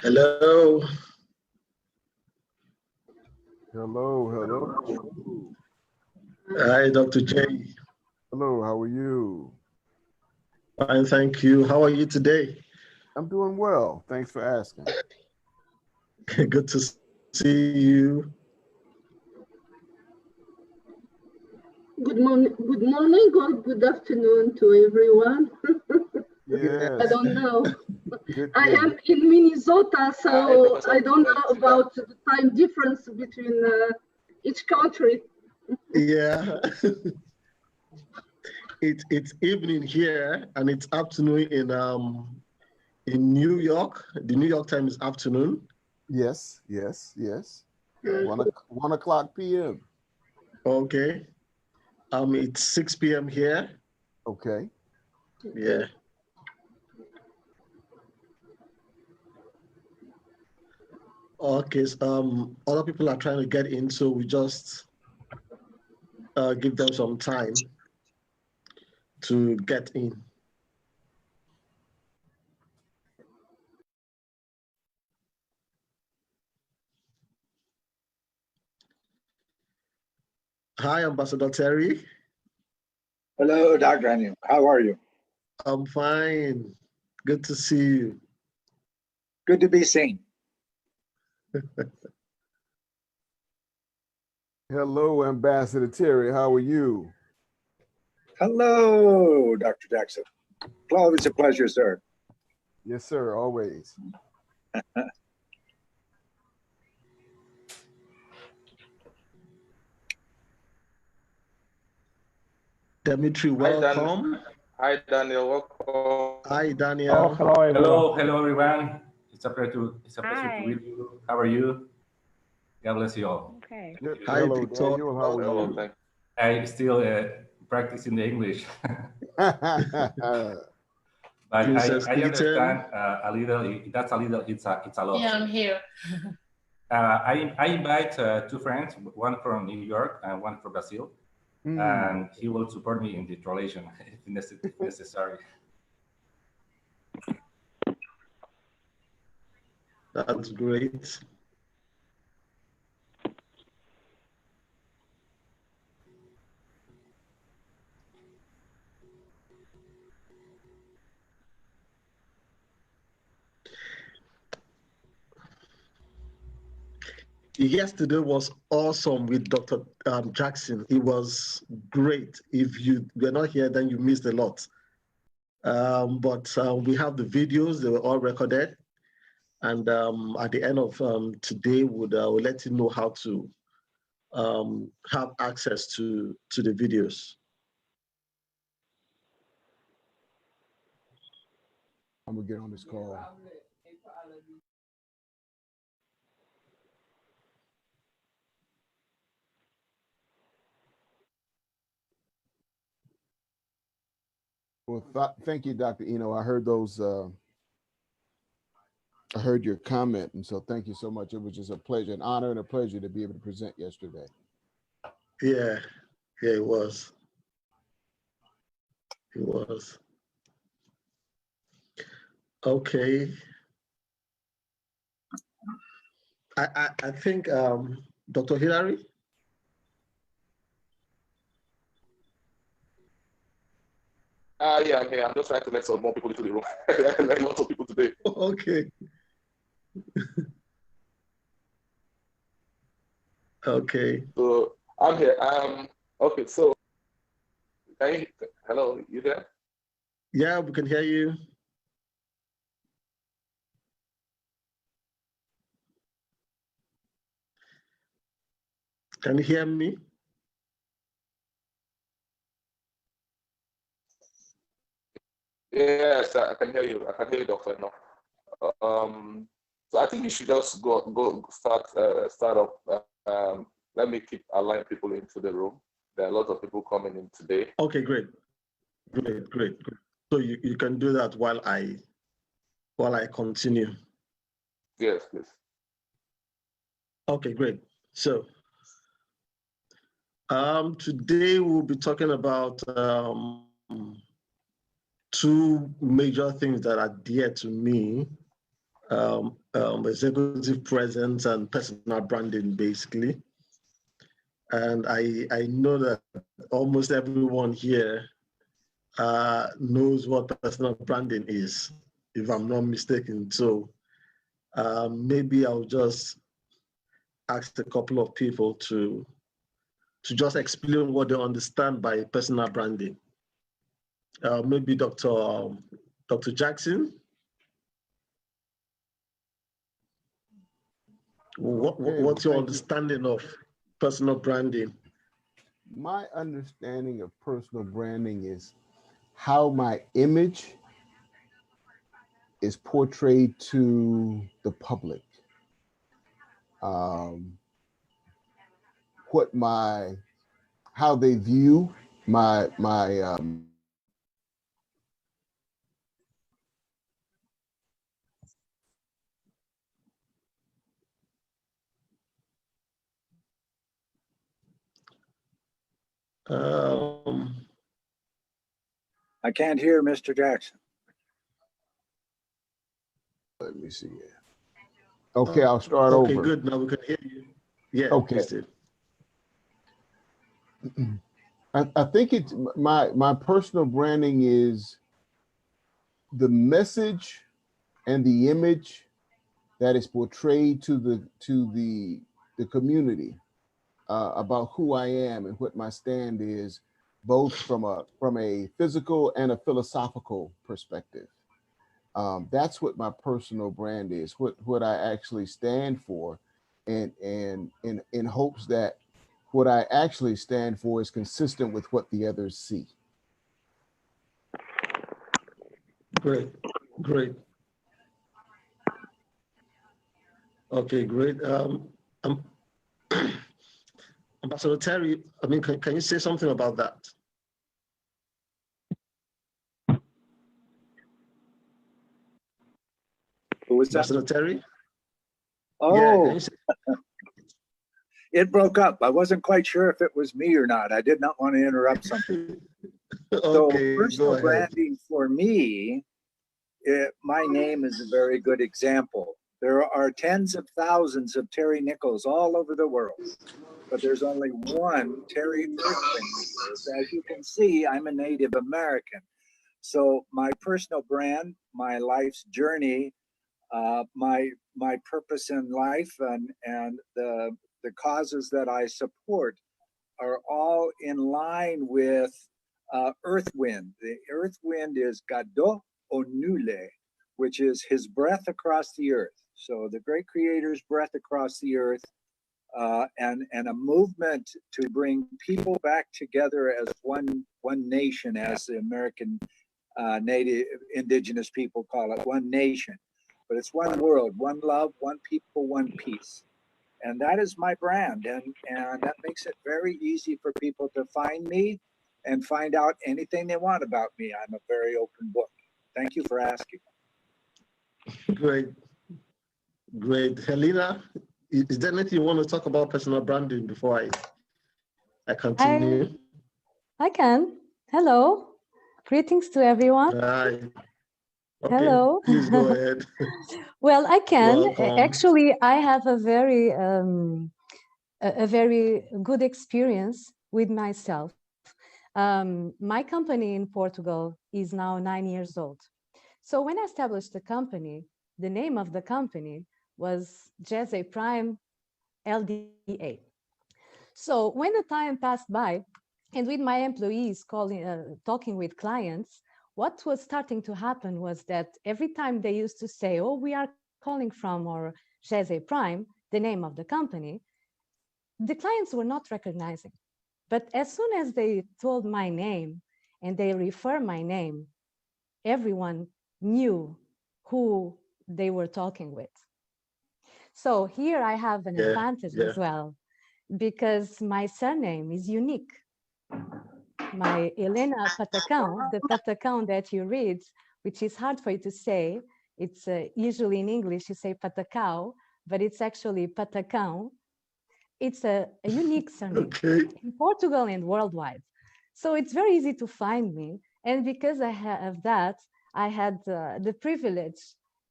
Hello. Hello. Hi, Dr. J. Hello, how are you? Fine, thank you. How are you today? I'm doing well. Thanks for asking. Good to see you. Good morning, or good afternoon to everyone. Yes. I don't know. Good, I am in Minnesota, so I don't know about the time difference between each country. Yeah. It's evening here and it's afternoon in New York. The New York time is afternoon. Yes. 1 o'clock p.m. Okay. It's 6 p.m. here. Okay. Yeah. Okay. So, other people are trying to get in, so we just give them some time to get in. Hi, Ambassador Terry. Hello, Dr. Daniel. How are you? I'm fine. Good to see you. Good to be seen. Hello, Ambassador Terry. How are you? Hello, Dr. Jackson. Always a pleasure, sir. Yes, sir. Always. Dimitri, welcome. Hi, Daniel. Welcome. Hi, Daniel. Hello, everyone. Hello, everyone. It's a pleasure to meet you. How are you? God bless you all. Okay. Hi, Hello, Victor. Daniel. How are Hello, you? thank I still practicing the English, but Princess I understand Eden. a little. That's a little. It's a lot. Yeah, I'm here. I invite two friends, one from New York and one from Brazil, and he will support me in the translation if necessary. That's great. Yesterday was awesome with Dr. Jackson. It was great. If you were not here, then you missed a lot. But we have the videos, they were all recorded. And at the end of today, we'll let you know how to have access to the videos. I'm going to get on this call. Well, thank you, Dr. Eno. I heard those. I heard your comment, and so thank you so much. It was just a pleasure, an honor, and a pleasure to be able to present yesterday. Yeah, it was. It was. Okay. I think Dr. Hillary. Yeah, I'm here. I'm just trying to let some more people into the room. Let lots of people today. Okay. Okay. So I'm here. Okay. So, hello, you there? Yeah, we can hear you. Can you hear me? Yes, I can hear you. I can hear you, Doctor. No. So I think you should just go start up. Let me keep allowing people into the room. There are a lot of people coming in today. Okay, great. So you can do that while I continue. Yes, please. Okay, great. So today we'll be talking about two major things that are dear to me. executive presence and personal branding, basically. And I know that almost everyone here knows what personal branding is, if I'm not mistaken. So maybe I'll just ask a couple of people to just explain what they understand by personal branding. Maybe Dr. Jackson. What's your understanding of personal branding? My understanding of personal branding is how my image is portrayed to the public. How they view my I can't hear Mr. Jackson. let me see here. Okay, I'll start over. Okay, good. Now we can hear you. Yeah. Okay. I think it's my personal branding is the message and the image that is portrayed to the community about who I am and what my stand is, both from a physical and a philosophical perspective. That's what my personal brand is, what I actually stand for, and in hopes that what I actually stand for is consistent with what the others see. Great. Okay, great. Ambassador Terry, I mean, can you say something about that? Who was that? Ambassador Terry? Oh, yeah, it broke up. I wasn't quite sure if it was me or not. I did not want to interrupt something. Okay, so personal branding for me, my name is a very good example. There are tens of thousands of Terry Nichols all over the world, but there's only one Terry Earthwind Nichols. As you can see, I'm a Native American. So my personal brand, my life's journey, my purpose in life, and the causes that I support are all in line with Earth Wind. The Earth Wind is Gado Onule, which is his breath across the earth. So the great creator's breath across the earth, and a movement to bring people back together as one nation, as the American Native Indigenous people call it, one nation. But it's one world, one love, one people, one peace. And that is my brand. And that makes it very easy for people to find me and find out anything they want about me. I'm a very open book. Thank you for asking. Great. Helena, is there anything you want to talk about personal branding before I continue? I can. Hello. Greetings to everyone. Hi. Okay, hello. Please go ahead. Well, I can. Welcome. Actually, I have a very good experience with myself. My company in Portugal is now 9 years old. So when I established the company, the name of the company was Jesse Prime LDA. So when the time passed by, and with my employees talking with clients, what was starting to happen was that every time they used to say, oh, we are calling from our Jesse Prime, the name of the company, the clients were not recognizing. But as soon as they told my name and they refer my name, everyone knew who they were talking with. So here I have an advantage as well, because my surname is unique. My Helena Patacão, the Patacão that you read, which is hard for you to say, it's usually in English you say Patacão, but it's actually Patacão. It's a unique surname in Portugal and worldwide. So it's very easy to find me. And because I have that, I had the privilege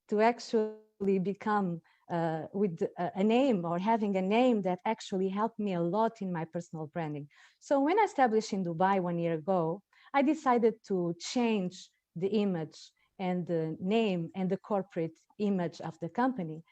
to actually become with a name, or having a name that actually helped me a lot in my personal branding. So when I established in Dubai 1 year ago, I decided to change the image and the name and the corporate image of the company.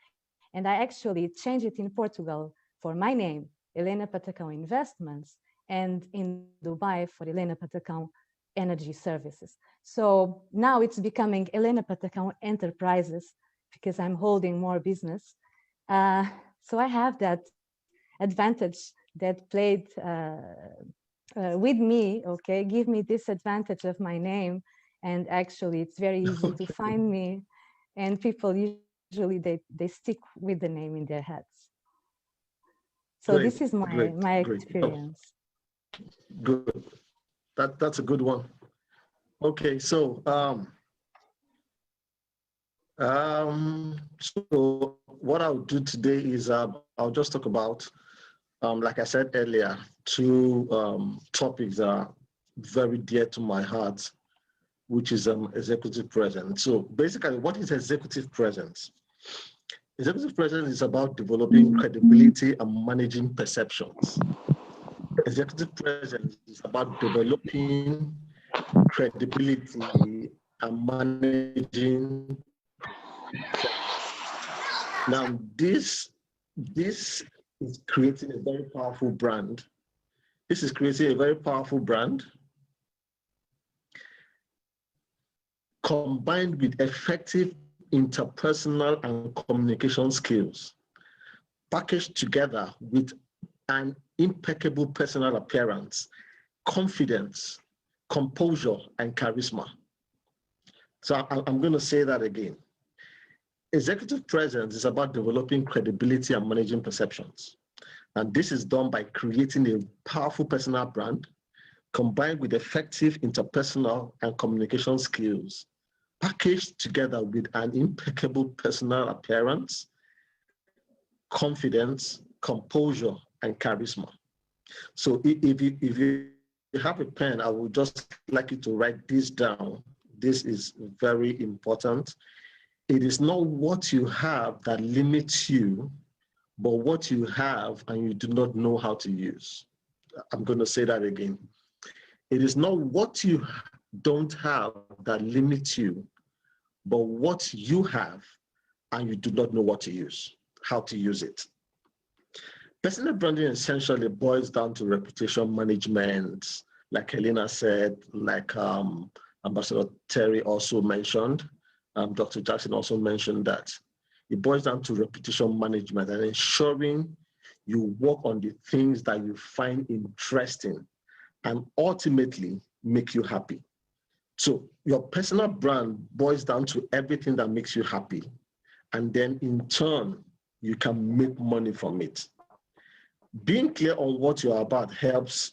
And I actually changed it in Portugal for my name, Helena Patacão Investments, and in Dubai for Helena Patacão Energy Services. So now it's becoming Helena Patacão Enterprises, because I'm holding more business. So I have that advantage that played with me, okay, give me this advantage of my name. And actually it's very easy to find me, and people usually they stick with the name in their heads. So great, this is my great. experience. Oh, good. That's a good one. Okay, so so what I'll do today is I'll just talk about, like I said earlier, two topics that are very dear to my heart, which is executive presence. So basically, what is executive presence? Executive presence is about developing credibility and managing perceptions. Executive presence is about developing credibility and managing. Now, this is creating a very powerful brand. This is creating a very powerful brand combined with effective interpersonal and communication skills, packaged together with an impeccable personal appearance, confidence, composure, and charisma. So I'm going to say that again. Executive presence is about developing credibility and managing perceptions. And this is done by creating a powerful personal brand combined with effective interpersonal and communication skills, packaged together with an impeccable personal appearance, confidence, composure, and charisma. So if you have a pen, I would just like you to write this down. This is very important. It is not what you have that limits you, but what you have and you do not know how to use. I'm going to say that again. It is not what you don't have that limits you, but what you have and you do not know what to use, how to use it. Personal branding essentially boils down to reputation management, like Helena said, like Ambassador Terry also mentioned, Dr. Jackson also mentioned that. It boils down to reputation management and ensuring you work on the things that you find interesting and ultimately make you happy. So your personal brand boils down to everything that makes you happy. And then in turn, you can make money from it. Being clear on what you're about helps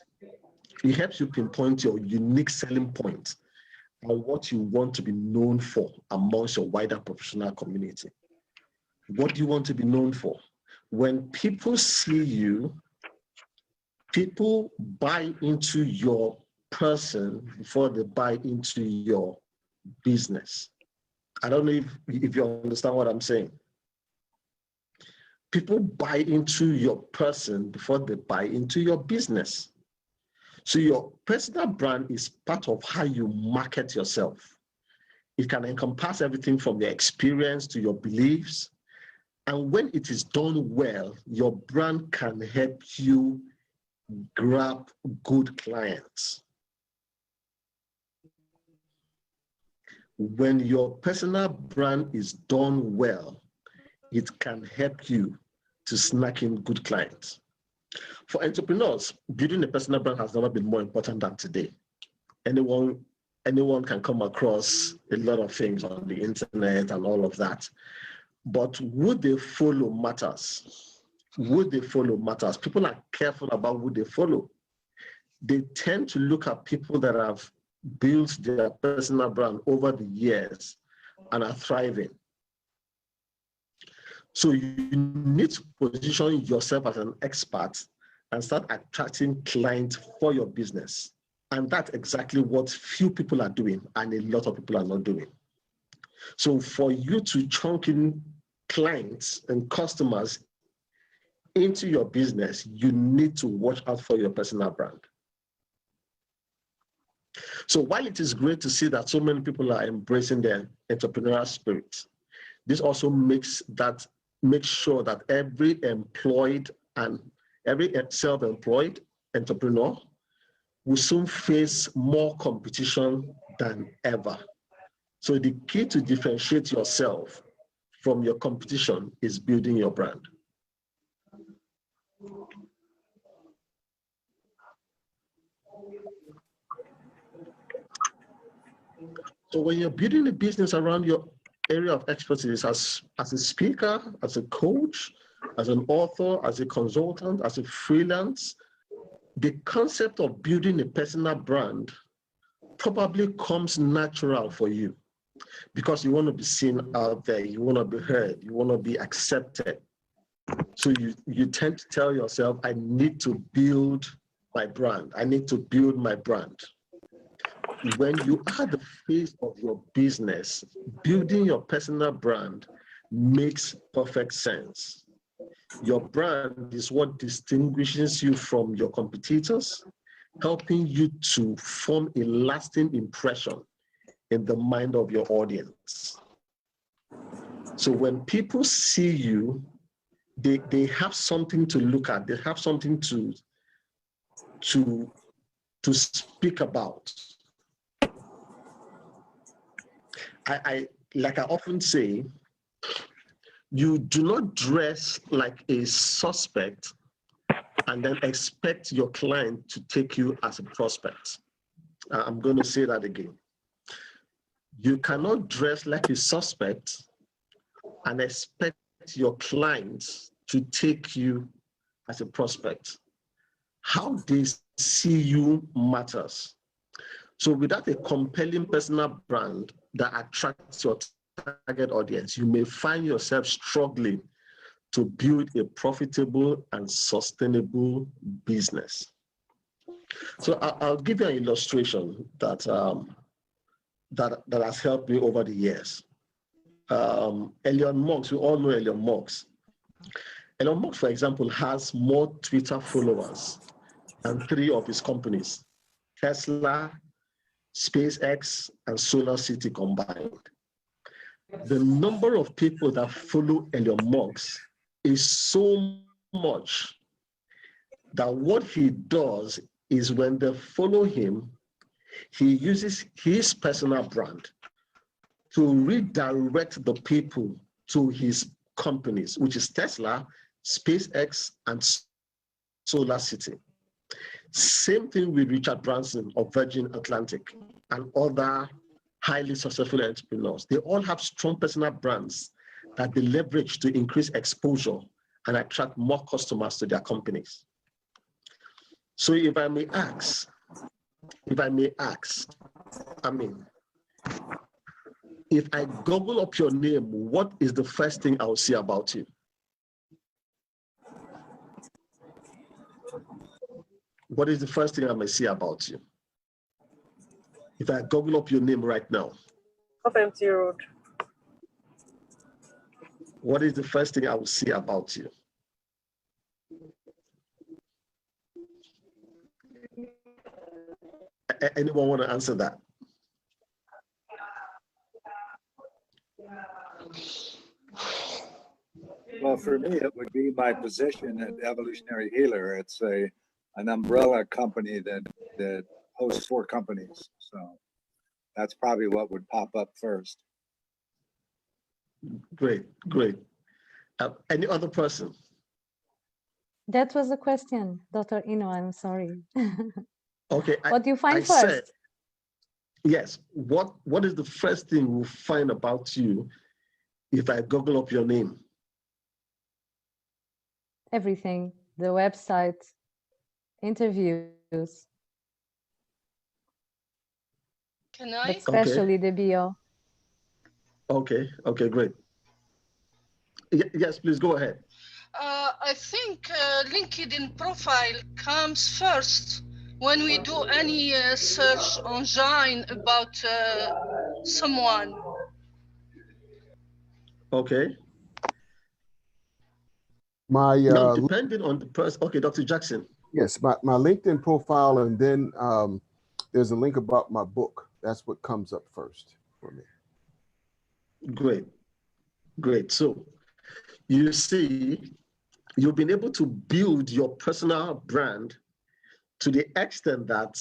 you pinpoint your unique selling point and what you want to be known for amongst your wider professional community. What do you want to be known for? When people see you, people buy into your person before they buy into your business. I don't know if you understand what I'm saying. People buy into your person before they buy into your business. So your personal brand is part of how you market yourself. It can encompass everything from your experience to your beliefs. And when it is done well, your brand can help you grab good clients. When your personal brand is done well, it can help you to snag in good clients. For entrepreneurs, building a personal brand has never been more important than today. Anyone can come across a lot of things on the internet and all of that. But would they follow matters? Would they follow matters? People are careful about who they follow. They tend to look at people that have built their personal brand over the years and are thriving. So you need to position yourself as an expert and start attracting clients for your business. And that's exactly what few people are doing and a lot of people are not doing. So for you to chunk in clients and customers into your business, you need to watch out for your personal brand. So while it is great to see that so many people are embracing their entrepreneurial spirit, this also makes sure that every employed and every self-employed entrepreneur will soon face more competition than ever. So the key to differentiate yourself from your competition is building your brand. So when you're building a business around your area of expertise, as a speaker, as a coach, as an author, as a consultant, as a freelance, the concept of building a personal brand probably comes natural for you because you want to be seen out there, you want to be heard, you want to be accepted. So you tend to tell yourself, I need to build my brand. I need to build my brand. When you are the face of your business, building your personal brand makes perfect sense. Your brand is what distinguishes you from your competitors, helping you to form a lasting impression in the mind of your audience. So when people see you, they have something to look at, they have something to speak about. Like I often say, you do not dress like a suspect and then expect your client to take you as a prospect. I'm going to say that again. You cannot dress like a suspect and expect your clients to take you as a prospect. How they see you matters. So without a compelling personal brand that attracts your target audience, you may find yourself struggling to build a profitable and sustainable business. So I'll give you an illustration that has helped me over the years. Elon Musk, we all know Elon Musk. Elon Musk, for example, has more Twitter followers than 3 of his companies: Tesla, SpaceX, and SolarCity combined. The number of people that follow Elon Musk is so much that what he does is when they follow him, he uses his personal brand to redirect the people to his companies, which is Tesla, SpaceX, and SolarCity. Same thing with Richard Branson of Virgin Atlantic and other highly successful entrepreneurs. They all have strong personal brands that they leverage to increase exposure and attract more customers to their companies. So if I may ask, if I Google up your name, what is the first thing I'll see about you? What is the first thing I may see about you? If I Google up your name right now. Off empty road. What is the first thing I will see about you? Anyone want to answer that? Well, for me, it would be my position at Evolutionary Healer. It's an umbrella company that hosts 4 companies. So that's probably what would pop up first. Great. Any other person? That was the question, Dr. Ino, I'm sorry. Okay. What do you find first? Said, yes. What is the first thing we'll find about you if I Google up your name? Everything, the website, interviews. Can I? But especially the bio. Okay, great. Yes, please go ahead. I think LinkedIn profile comes first when we do any search engine about someone. Okay. My Now, depending on the person. Okay, Dr. Jackson. yes, my LinkedIn profile, and then there's a link about my book. That's what comes up first for me. Great, great. So you see, you've been able to build your personal brand to the extent that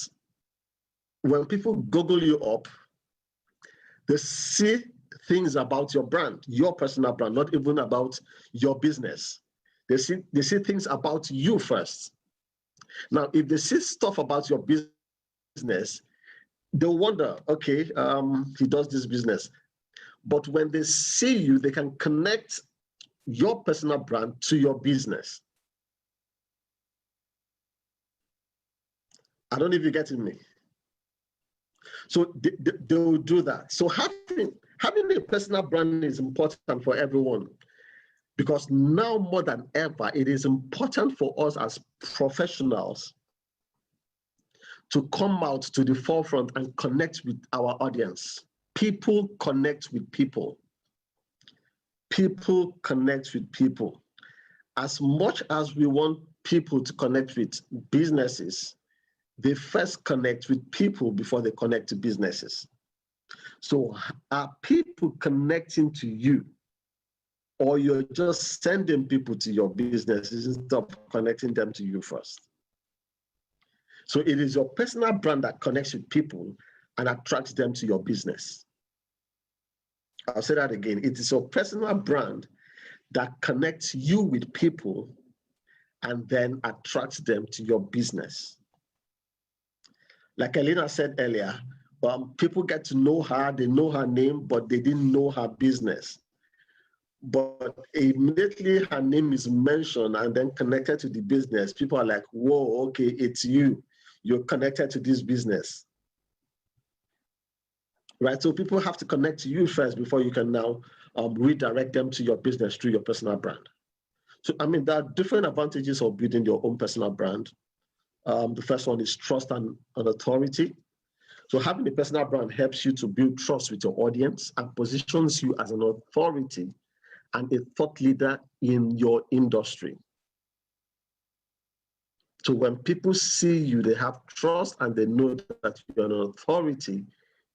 when people Google you up, they see things about your brand, your personal brand, not even about your business. They see things about you first. Now, if they see stuff about your business, they'll wonder, okay, he does this business. But when they see you, they can connect your personal brand to your business. I don't know if you're getting me. So they will do that. So having a personal brand is important for everyone, because now more than ever, it is important for us as professionals to come out to the forefront and connect with our audience. People connect with people. People connect with people. As much as we want people to connect with businesses, they first connect with people before they connect to businesses. So are people connecting to you, or you're just sending people to your businesses instead of connecting them to you first? So it is your personal brand that connects with people and attracts them to your business. I'll say that again. It is your personal brand that connects you with people and then attracts them to your business. Like Elena said earlier, people get to know her, they know her name, but they didn't know her business. But immediately her name is mentioned and then connected to the business, people are like, whoa, okay, it's you. You're connected to this business. Right? So people have to connect to you first before you can now redirect them to your business through your personal brand. So, I mean, there are different advantages of building your own personal brand. The first one is trust and authority. So having a personal brand helps you to build trust with your audience and positions you as an authority and a thought leader in your industry. So when people see you, they have trust and they know that you're an authority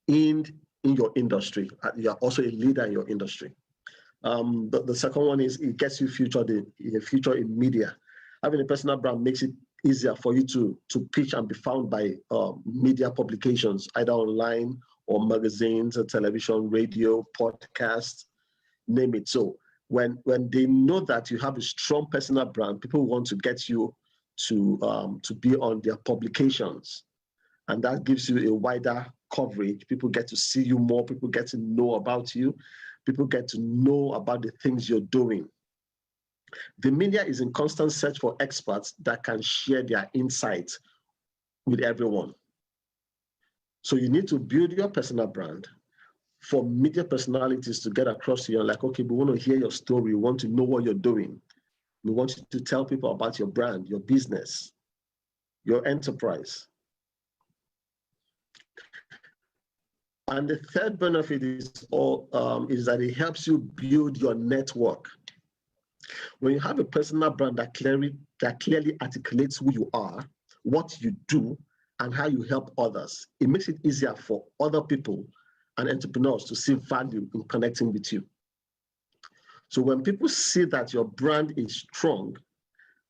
in your industry. You're also a leader in your industry. The second one is it gets you featured in media. Having a personal brand makes it easier for you to pitch and be found by media publications, either online or magazines, or television, radio, podcasts, name it. So when they know that you have a strong personal brand, people want to get you to be on their publications, and that gives you a wider coverage. People get to see you more. People get to know about you. People get to know about the things you're doing. The media is in constant search for experts that can share their insights with everyone. So you need to build your personal brand for media personalities to get across to you. Like, okay, we want to hear your story. We want to know what you're doing. We want you to tell people about your brand, your business, your enterprise. And the third benefit is that it helps you build your network. When you have a personal brand that clearly articulates who you are, what you do, and how you help others, it makes it easier for other people and entrepreneurs to see value in connecting with you. So when people see that your brand is strong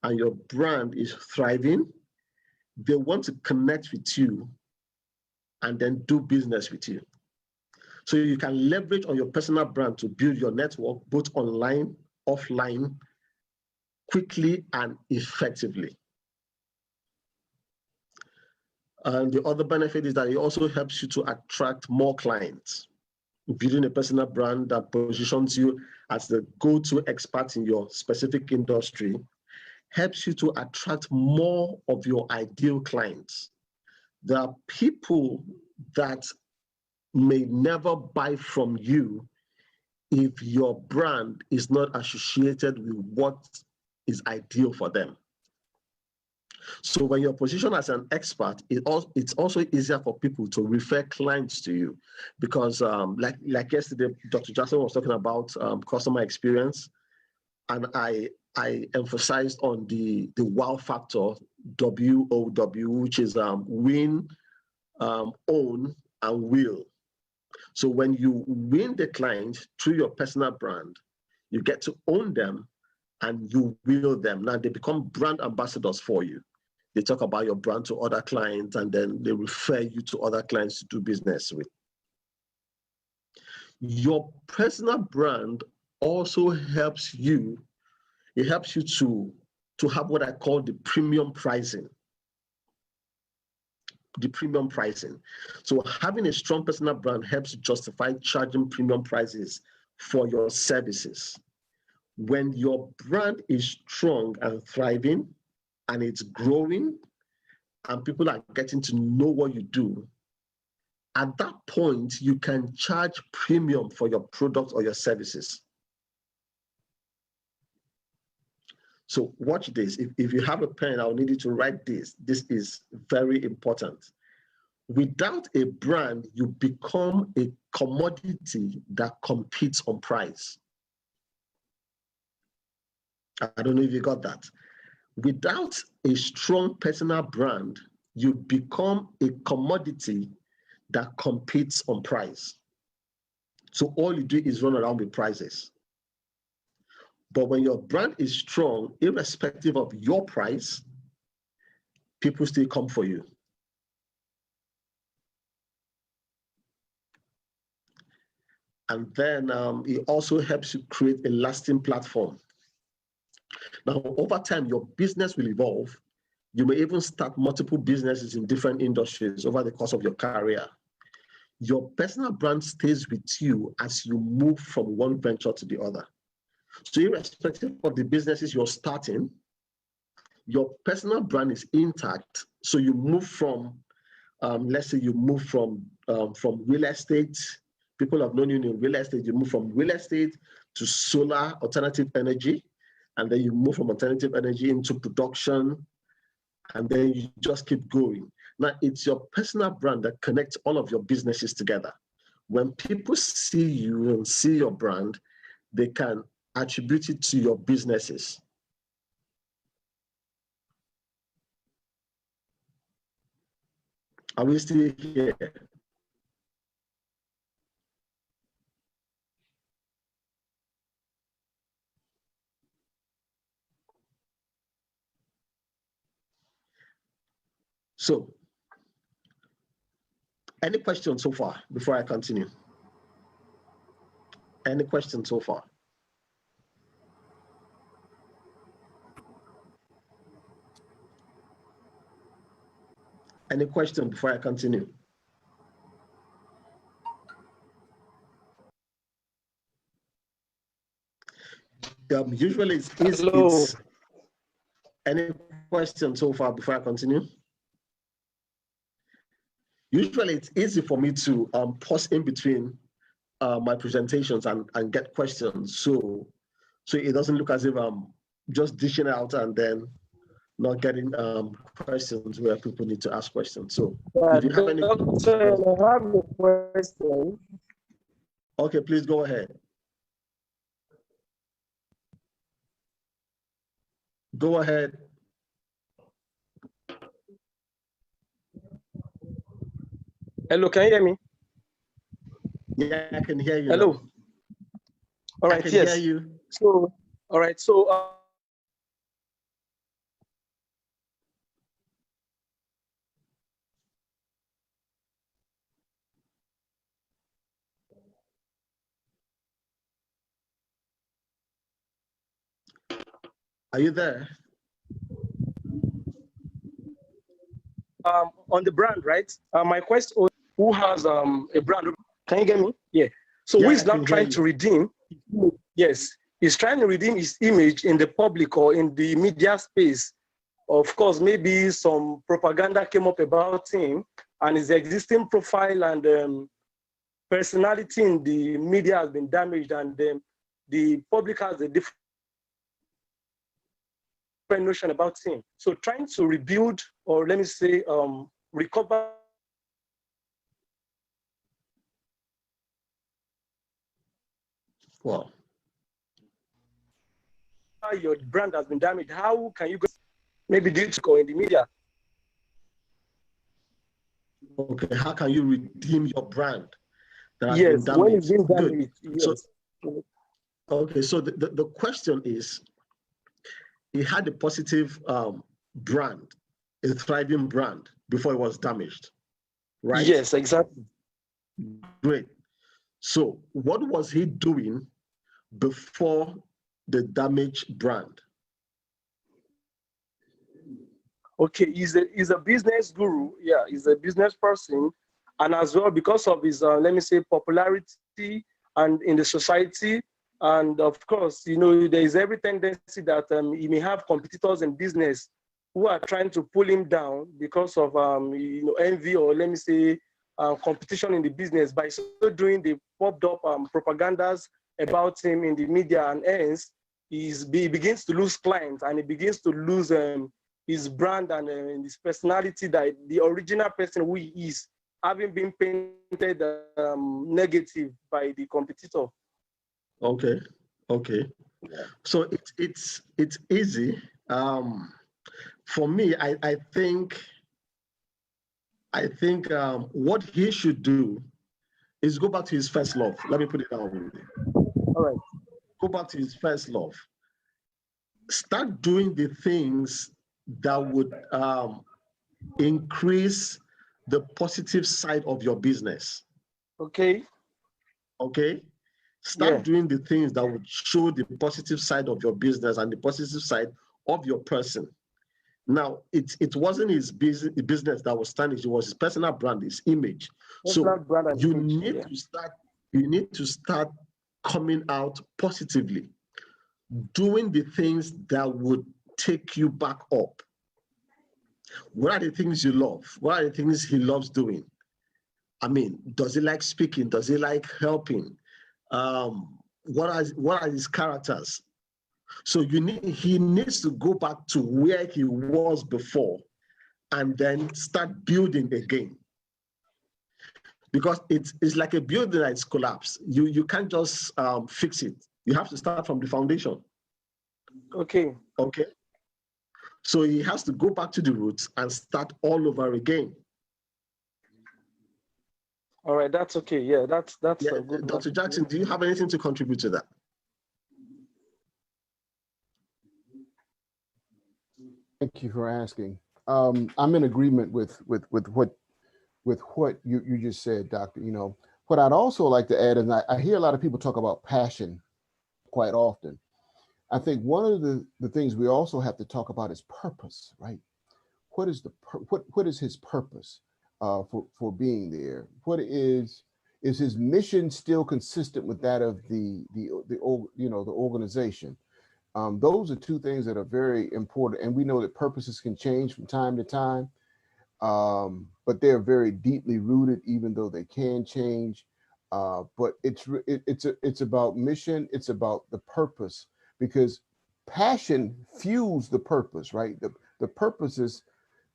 and your brand is thriving, they want to connect with you and then do business with you. So you can leverage on your personal brand to build your network, both online, offline, quickly and effectively. And the other benefit is that it also helps you to attract more clients. Building a personal brand that positions you as the go-to expert in your specific industry helps you to attract more of your ideal clients. There are people that may never buy from you if your brand is not associated with what is ideal for them. So when you're positioned as an expert, it's also easier for people to refer clients to you, because like yesterday, Dr. Jackson was talking about customer experience, and I I emphasized on the wow factor, WOW, which is win, own, and will. So when you win the client through your personal brand, you get to own them and you will them. Now they become brand ambassadors for you. They talk about your brand to other clients and then they refer you to other clients to do business with. Your personal brand also helps you, it helps you to have what I call the premium pricing. The premium pricing. So having a strong personal brand helps justify charging premium prices for your services. When your brand is strong and thriving and it's growing and people are getting to know what you do, at that point, you can charge premium for your product or your services. So watch this. If you have a pen, I'll need you to write this. This is very important. Without a brand, you become a commodity that competes on price. I don't know if you got that. Without a strong personal brand, you become a commodity that competes on price. So all you do is run around with prices. But when your brand is strong, irrespective of your price, people still come for you. And then it also helps you create a lasting platform. Now, over time, your business will evolve. You may even start multiple businesses in different industries over the course of your career. Your personal brand stays with you as you move from one venture to the other. So irrespective of the businesses you're starting, your personal brand is intact. So you move from, let's say you move from real estate. People have known you in real estate. You move from real estate to solar, alternative energy, and then you move from alternative energy into production, and then you just keep going. Now, it's your personal brand that connects all of your businesses together. When people see you and see your brand, they can attribute it to your businesses. Are we still here? So, any questions so far before I continue? Any questions so far? Any question before I continue? Usually it's any question so far before I continue? Usually it's easy for me to pause in between my presentations and get questions. So it doesn't look as if I'm just dishing out and then not getting questions where people need to ask questions. So if you have any questions, I have a question. Okay, please go ahead. Go ahead. Hello, can you hear me? Yeah, I can hear you. Hello. Now. All right, I can yes. hear you. So, all right, so are you there? On the brand, right? My question: who has a brand? Can you get me? Yeah. So yeah, who is now trying to redeem? Yes, he's trying to redeem his image in the public or in the media space. Of course, maybe some propaganda came up about him, and his existing profile and personality in the media has been damaged, and the public has a different notion about him. So trying to rebuild, or let me say, recover. Wow. your brand has been damaged, how can you go maybe do it in the media? Okay, how can you redeem your brand that has Yes, been when it's damaged? been Good. damaged, So, yes. okay, so the question is, he had a positive brand, a thriving brand before it was damaged, right? Yes, exactly. Great. So what was he doing before the damaged brand? Okay, he's a business guru. Yeah, he's a business person, and as well because of his let me say popularity and in the society, and of course, you know, there is every tendency that he may have competitors in business who are trying to pull him down because of you know, envy, or let me say competition in the business. By so doing, they popped up propagandas about him in the media, and hence he begins to lose clients, and he begins to lose his brand and his personality, that the original person who he is, having been painted negative by the competitor. Okay, okay. Yeah. So it's easy. For me, I think what he should do is go back to his first love. Let me put it that way. All right. Go back to his first love. Start doing the things that would increase the positive side of your business. Okay. Okay. Start Yeah. doing the things that would show the positive side of your business and the positive side of your person. Now, it wasn't his business that was standing; it was his personal brand, his image. Personal So brand and you image, need yeah. to start. You need to start coming out positively, doing the things that would take you back up. What are the things you love? What are the things he loves doing? I mean, does he like speaking? Does he like helping? What are his characters? So he needs to go back to where he was before and then start building again. Because it's like a building that's collapsed. You can't just fix it. You have to start from the foundation. Okay. Okay. So he has to go back to the roots and start all over again. All right, that's okay. Yeah, that's Yeah, a good Dr. one. Jackson, do you have anything to contribute to that? Thank you for asking. I'm in agreement with what you just said, Doctor. You know, what I'd also like to add, and I hear a lot of people talk about passion quite often. I think one of the things we also have to talk about is purpose, right? What is what is his purpose for being there? What is his mission still consistent with that of the organization? Those are two things that are very important, and we know that purposes can change from time to time, but they're very deeply rooted, even though they can change. But it's about mission. It's about the purpose, because passion fuels the purpose, right? The purpose is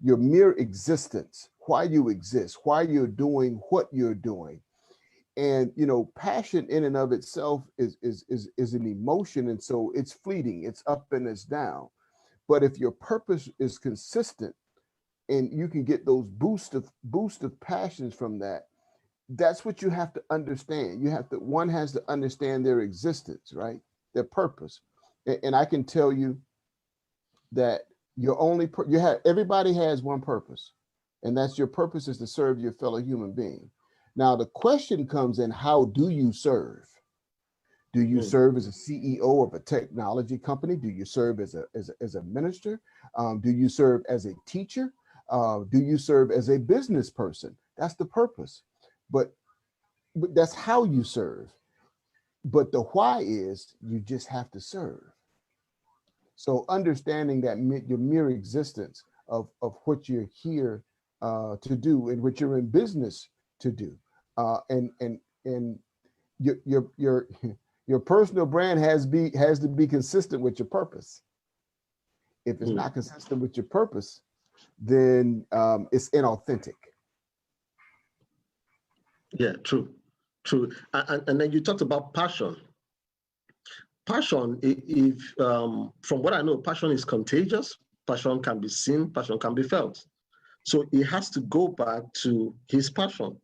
your mere existence, why you exist, why you're doing what you're doing. And you know, passion in and of itself is an emotion, and so it's fleeting, it's up and it's down. But if your purpose is consistent and you can get those boost of passions from that, that's what you have to understand. One has to understand their existence, right? Their purpose. And I can tell you that everybody has one purpose, and that's your purpose is to serve your fellow human being. Now the question comes in, how do you serve? Do you serve as a CEO of a technology company? Do you serve as a minister? Do you serve as a teacher? Do you serve as a business person? That's the purpose. But that's how you serve. But the why is you just have to serve. So understanding that your mere existence of what you're here to do and what you're in business to do, and your personal brand has to be consistent with your purpose. If it's not consistent with your purpose, then it's inauthentic. Yeah, true. And then you talked about passion. passion, from what I know, passion is contagious. Passion can be seen, passion can be felt. So he has to go back to his passion.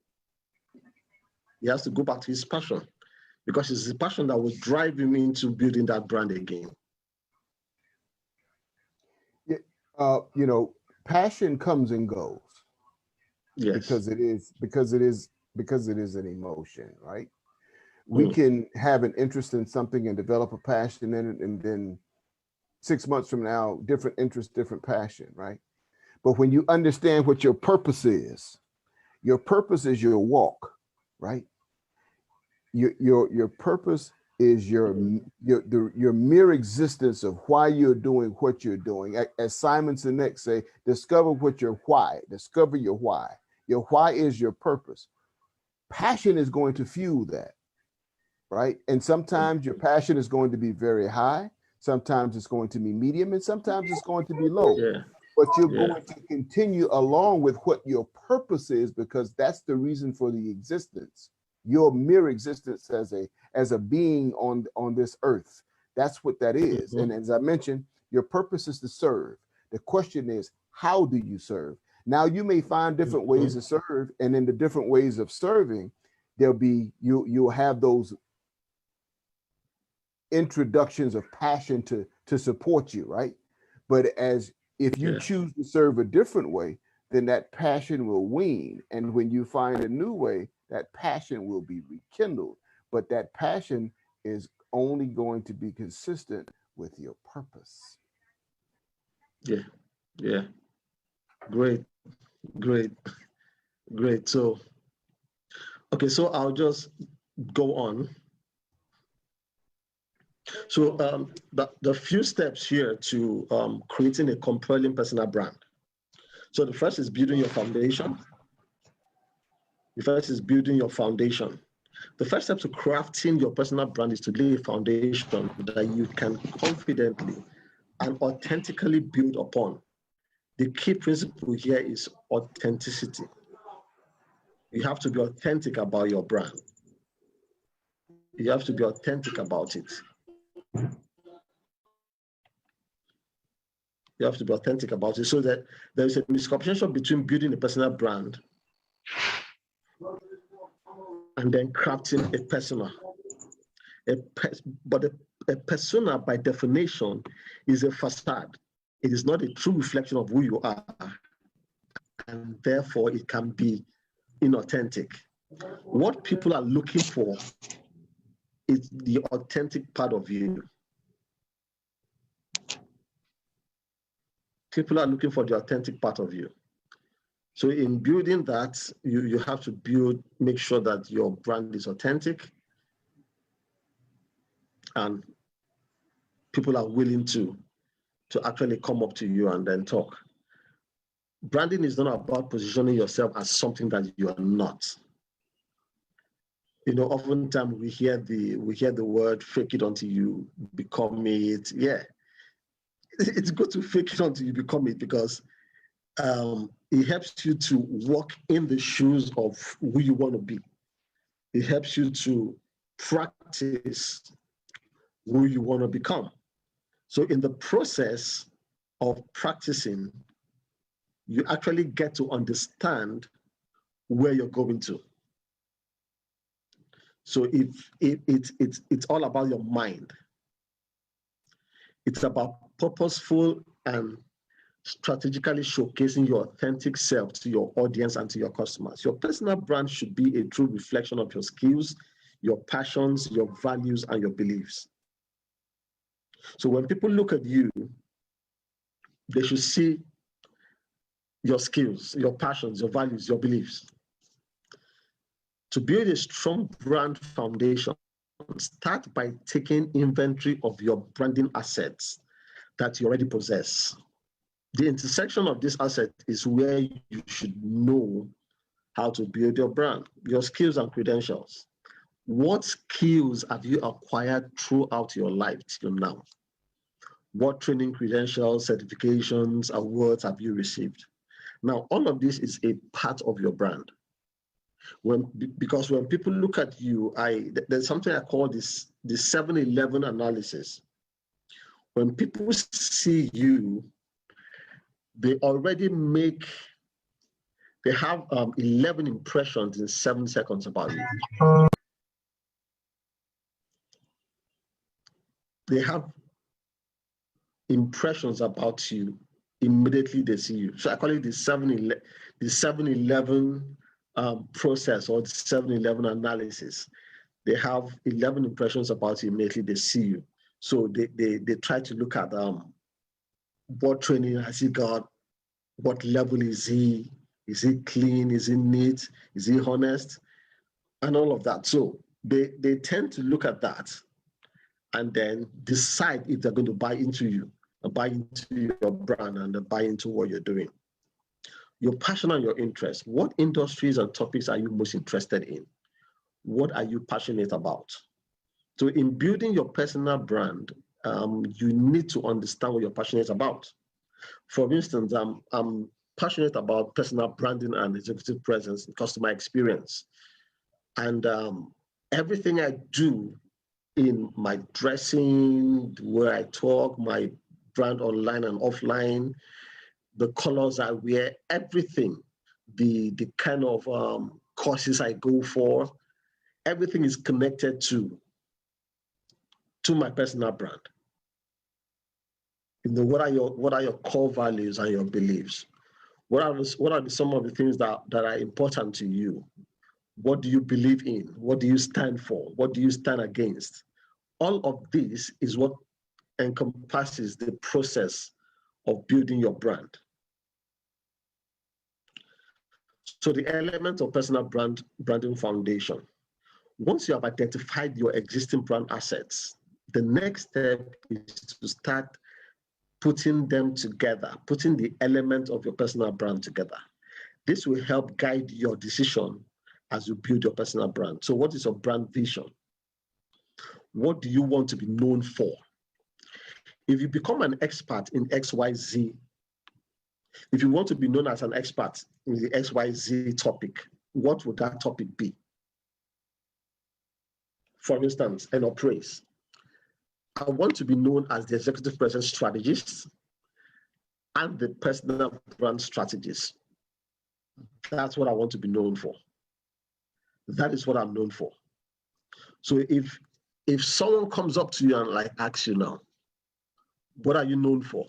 He has to go back to his passion, because it's the passion that will drive him into building that brand again. You know, passion comes and goes. Yes. Because it is an emotion, right? We can have an interest in something and develop a passion in it, and then 6 months from now, different interest, different passion, right? But when you understand what your purpose is your walk, right? Your purpose is your mere existence of why you're doing what you're doing. As Simon Sinek say, discover what your why. Discover your why. Your why is your purpose. Passion is going to fuel that, right? And sometimes your passion is going to be very high. Sometimes it's going to be medium, and sometimes it's going to be low. Yeah. But you're going to continue along with what your purpose is, because that's the reason for the existence. Your mere existence as a being on this earth. That's what that is. And as I mentioned, your purpose is to serve. The question is, how do you serve? Now you may find different ways to serve, and in the different ways of serving, you'll have those introductions of passion to support you, right? But if you choose to serve a different way, then that passion will wane. And when you find a new way, that passion will be rekindled. But that passion is only going to be consistent with your purpose. Yeah. Great. So, okay, so I'll just go on. So the few steps here to creating a compelling personal brand. So the first is building your foundation. The first step to crafting your personal brand is to lay a foundation that you can confidently and authentically build upon. The key principle here is authenticity. You have to be authentic about your brand. You have to be authentic about it. You have to be authentic about it, so that there is a miscommunication between building a personal brand and then crafting a persona. But a persona, by definition, is a facade. It is not a true reflection of who you are, and therefore it can be inauthentic. What people are looking for is the authentic part of you. People are looking for the authentic part of you. So in building that, you have to make sure that your brand is authentic and people are willing to actually come up to you and then talk. Branding is not about positioning yourself as something that you are not. You know, oftentimes we hear the word "fake it until you become it." Yeah, it's good to fake it until you become it, because it helps you to walk in the shoes of who you want to be. It helps you to practice who you want to become. So in the process of practicing, you actually get to understand where you're going to. So it's all about your mind. It's about purposeful and strategically showcasing your authentic self to your audience and to your customers. Your personal brand should be a true reflection of your skills, your passions, your values, and your beliefs. So when people look at you, they should see your skills, your passions, your values, your beliefs. To build a strong brand foundation, start by taking inventory of your branding assets that you already possess. The intersection of this asset is where you should know how to build your brand, your skills and credentials. What skills have you acquired throughout your life till now? What training, credentials, certifications, awards have you received? Now, all of this is a part of your brand. Because when people look at you, there's something I call this the 7-11 analysis. When people see you, they already they have 11 impressions in 7 seconds about you. They have impressions about you immediately they see you. So I call it the 7-11 process, or the 7-11 analysis. They have 11 impressions about you immediately they see you. So they try to look at what training has he got, what level is he clean, is he neat, is he honest, and all of that. So they tend to look at that and then decide if they're going to buy into you, buy into your brand, and buy into what you're doing. Your passion and your interest. What industries and topics are you most interested in? What are you passionate about? So in building your personal brand, you need to understand what you're passionate about. For instance, I'm passionate about personal branding and executive presence and customer experience. And everything I do in my dressing, where I talk, my brand online and offline, the colors I wear, everything, the kind of courses I go for, everything is connected to my personal brand. You know, what are your core values and your beliefs? What are some of the things that are important to you? What do you believe in? What do you stand for? What do you stand against? All of this is what encompasses the process of building your brand. So the element of personal branding foundation. Once you have identified your existing brand assets, the next step is to start putting them together, putting the element of your personal brand together. This will help guide your decision as you build your personal brand. So what is your brand vision? What do you want to be known for? If you become an expert in XYZ, if you want to be known as an expert in the XYZ topic, what would that topic be? For instance, an appraise. I want to be known as the executive presence strategist and the personal brand strategist. That's what I want to be known for. That is what I'm known for. So if someone comes up to you and like asks you now, what are you known for?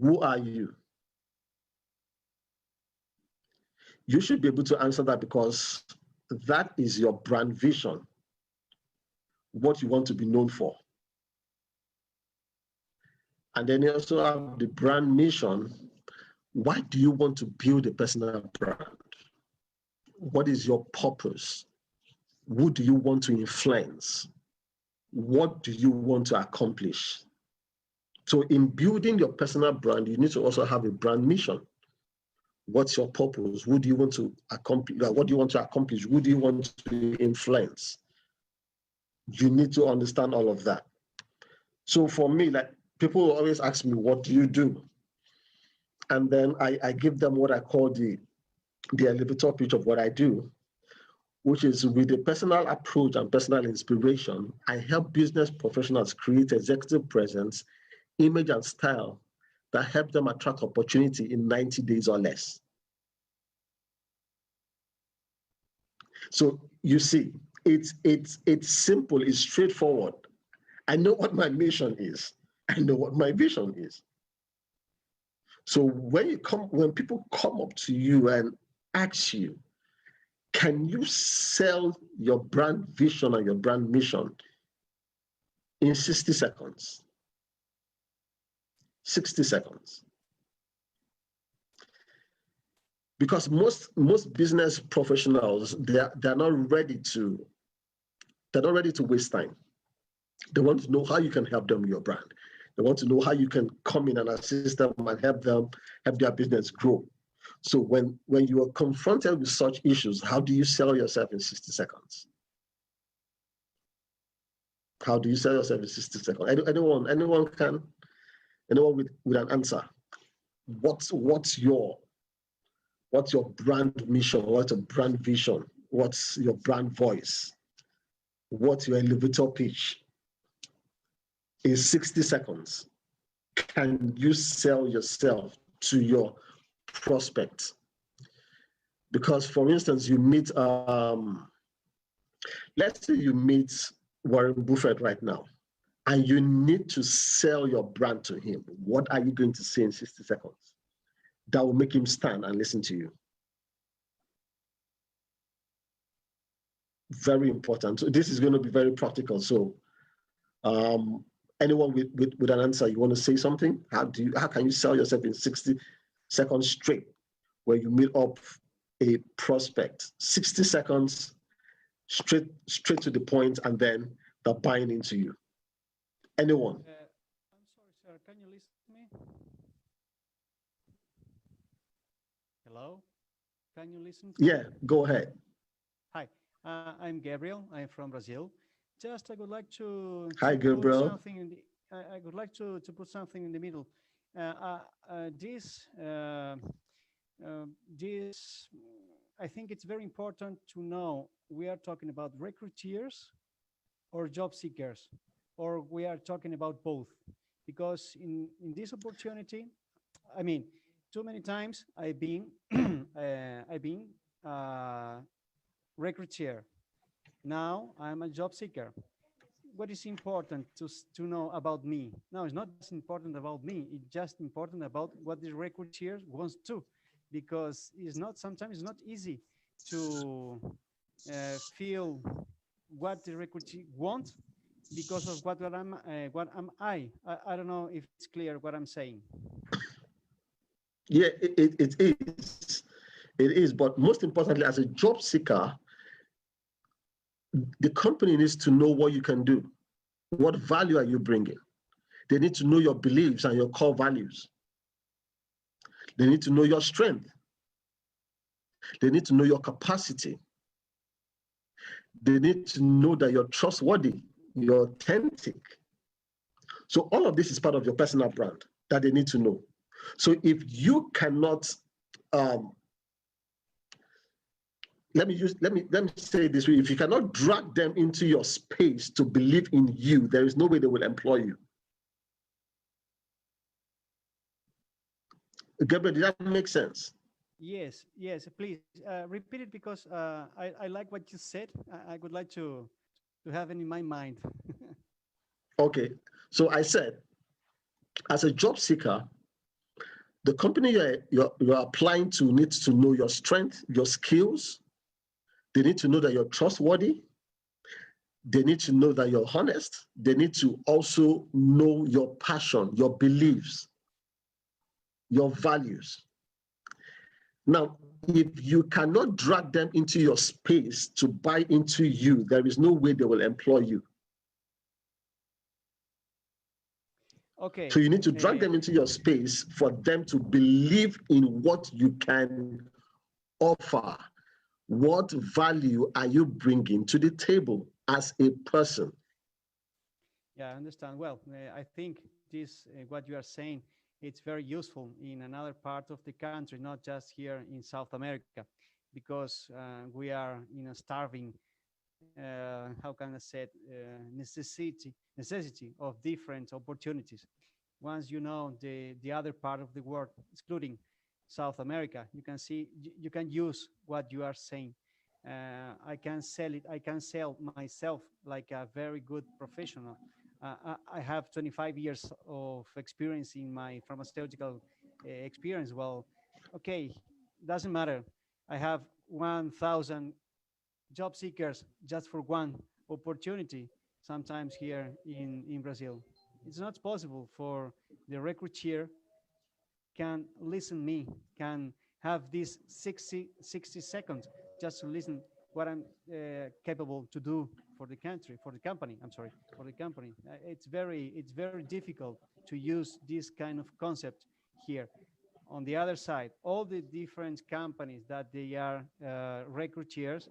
Who are you? You should be able to answer that, because that is your brand vision, what you want to be known for. And then you also have the brand mission. Why do you want to build a personal brand? What is your purpose? Who do you want to influence? What do you want to accomplish? So in building your personal brand, you need to also have a brand mission. What's your purpose? Who do you want to accomplish? What do you want to accomplish? Who do you want to influence? You need to understand all of that. So for me, like, people always ask me, what do you do? And then I give them what I call the elevator pitch of what I do, which is, with a personal approach and personal inspiration, I help business professionals create executive presence, image, and style that help them attract opportunity in 90 days or less. So you see, it's simple, it's straightforward. I know what my mission is. I know what my vision is. So when people come up to you and ask you, can you sell your brand vision and your brand mission in 60 seconds? 60 seconds. Because most business professionals, they're not ready to waste time. They want to know how you can help them with your brand. They want to know how you can come in and assist them and help their business grow. So when you are confronted with such issues, how do you sell yourself in 60 seconds? How do you sell yourself in 60 seconds? Anyone with an answer? What's your brand mission? What's your brand vision? What's your brand voice? what your elevator pitch in 60 seconds. Can you sell yourself to your prospect? Because, for instance, you meet, let's say you meet Warren Buffett right now, and you need to sell your brand to him. What are you going to say in 60 seconds that will make him stand and listen to you? Very important. So this is going to be very practical. So anyone with an answer, you want to say something? How can you sell yourself in 60 seconds straight where you meet up a prospect? 60 seconds straight to the point, and then they're buying into you. Anyone? I'm sorry, sir. Can you listen to me? Hello? Can you listen to me? Yeah, go ahead. Hi, I'm Gabriel. I'm from Brazil. Just I would like to Hi, put Gabriel. something in the, I would like to put something in the middle. This, I think it's very important to know we are talking about recruiters or job seekers, or we are talking about both. Because in this opportunity, I mean, too many times I've been recruiter. Now I'm a job seeker. What is important to know about me? No, it's not just important about me. It's just important about what the recruiter wants to, because it's not, sometimes it's not easy to feel what the recruiter wants because of what am I. I don't know if it's clear what I'm saying. Yeah, it is. It is. But most importantly, as a job seeker, the company needs to know what you can do. What value are you bringing? They need to know your beliefs and your core values. They need to know your strength. They need to know your capacity. They need to know that you're trustworthy, you're authentic. So all of this is part of your personal brand that they need to know. So if you cannot, let me say it this way: if you cannot drag them into your space to believe in you, there is no way they will employ you. Gabriel, did that make sense? Yes, yes. Please repeat it, because I like what you said. I would like to have it in my mind. Okay, so I said, as a job seeker, the company you're applying to needs to know your strength, your skills. They need to know that you're trustworthy. They need to know that you're honest. They need to also know your passion, your beliefs, your values. Now, if you cannot drag them into your space to buy into you, there is no way they will employ you. Okay. So you need to drag them into your space for them to believe in what you can offer. What value are you bringing to the table as a person? Yeah, I understand. Well, I think this, what you are saying, it's very useful in another part of the country, not just here in South America, because we are in a starving, how can I say it, necessity of different opportunities. Once you know the other part of the world, excluding South America, you can see, you can use what you are saying. I can sell it. I can sell myself like a very good professional. I have 25 years of experience in my pharmaceutical experience. Well, okay, doesn't matter. I have 1,000 job seekers just for one opportunity, sometimes here in Brazil. It's not possible for the recruiter can listen me, can have this 60 seconds just to listen what I'm capable to do for the country, for the company, I'm sorry, for the company. It's very difficult to use this kind of concept here. On the other side, all the different companies that they are recruiters,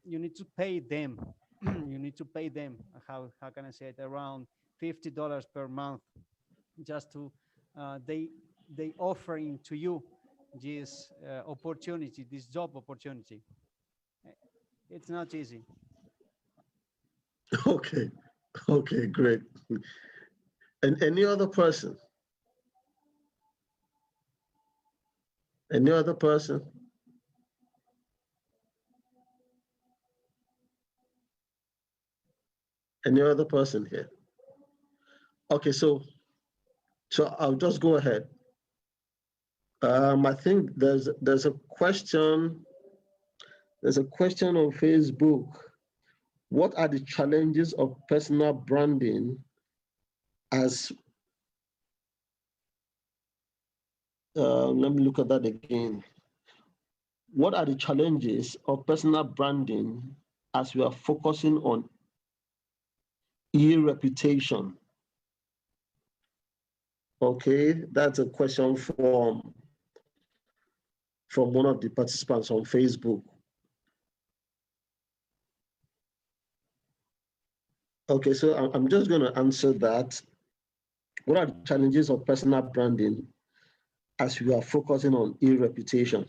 you need to pay them. You need to pay them, how can I say it, around $50 per month, just to they offering to you this opportunity, this job opportunity. It's not easy. Okay, okay, great. And any other person? Any other person? Any other person here? Okay, so I'll just go ahead. I think there's a question. There's a question on Facebook. What are the challenges of personal branding as let me look at that again. What are the challenges of personal branding as we are focusing on e-reputation? Okay, that's a question from one of the participants on Facebook. Okay, so I'm just going to answer that. What are the challenges of personal branding as we are focusing on e-reputation?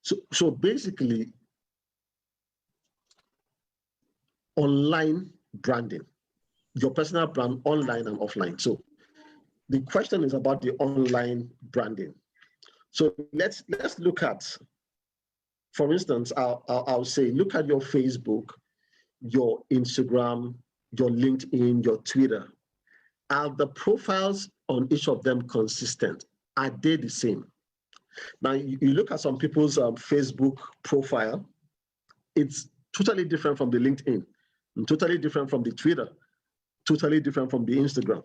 So basically, online branding, your personal brand online and offline. So the question is about the online branding. So let's look at, for instance, I'll say, look at your Facebook, your Instagram, your LinkedIn, your Twitter. Are the profiles on each of them consistent? Are they the same? Now, you look at some people's Facebook profile, it's totally different from the LinkedIn, and totally different from the Twitter, totally different from the Instagram.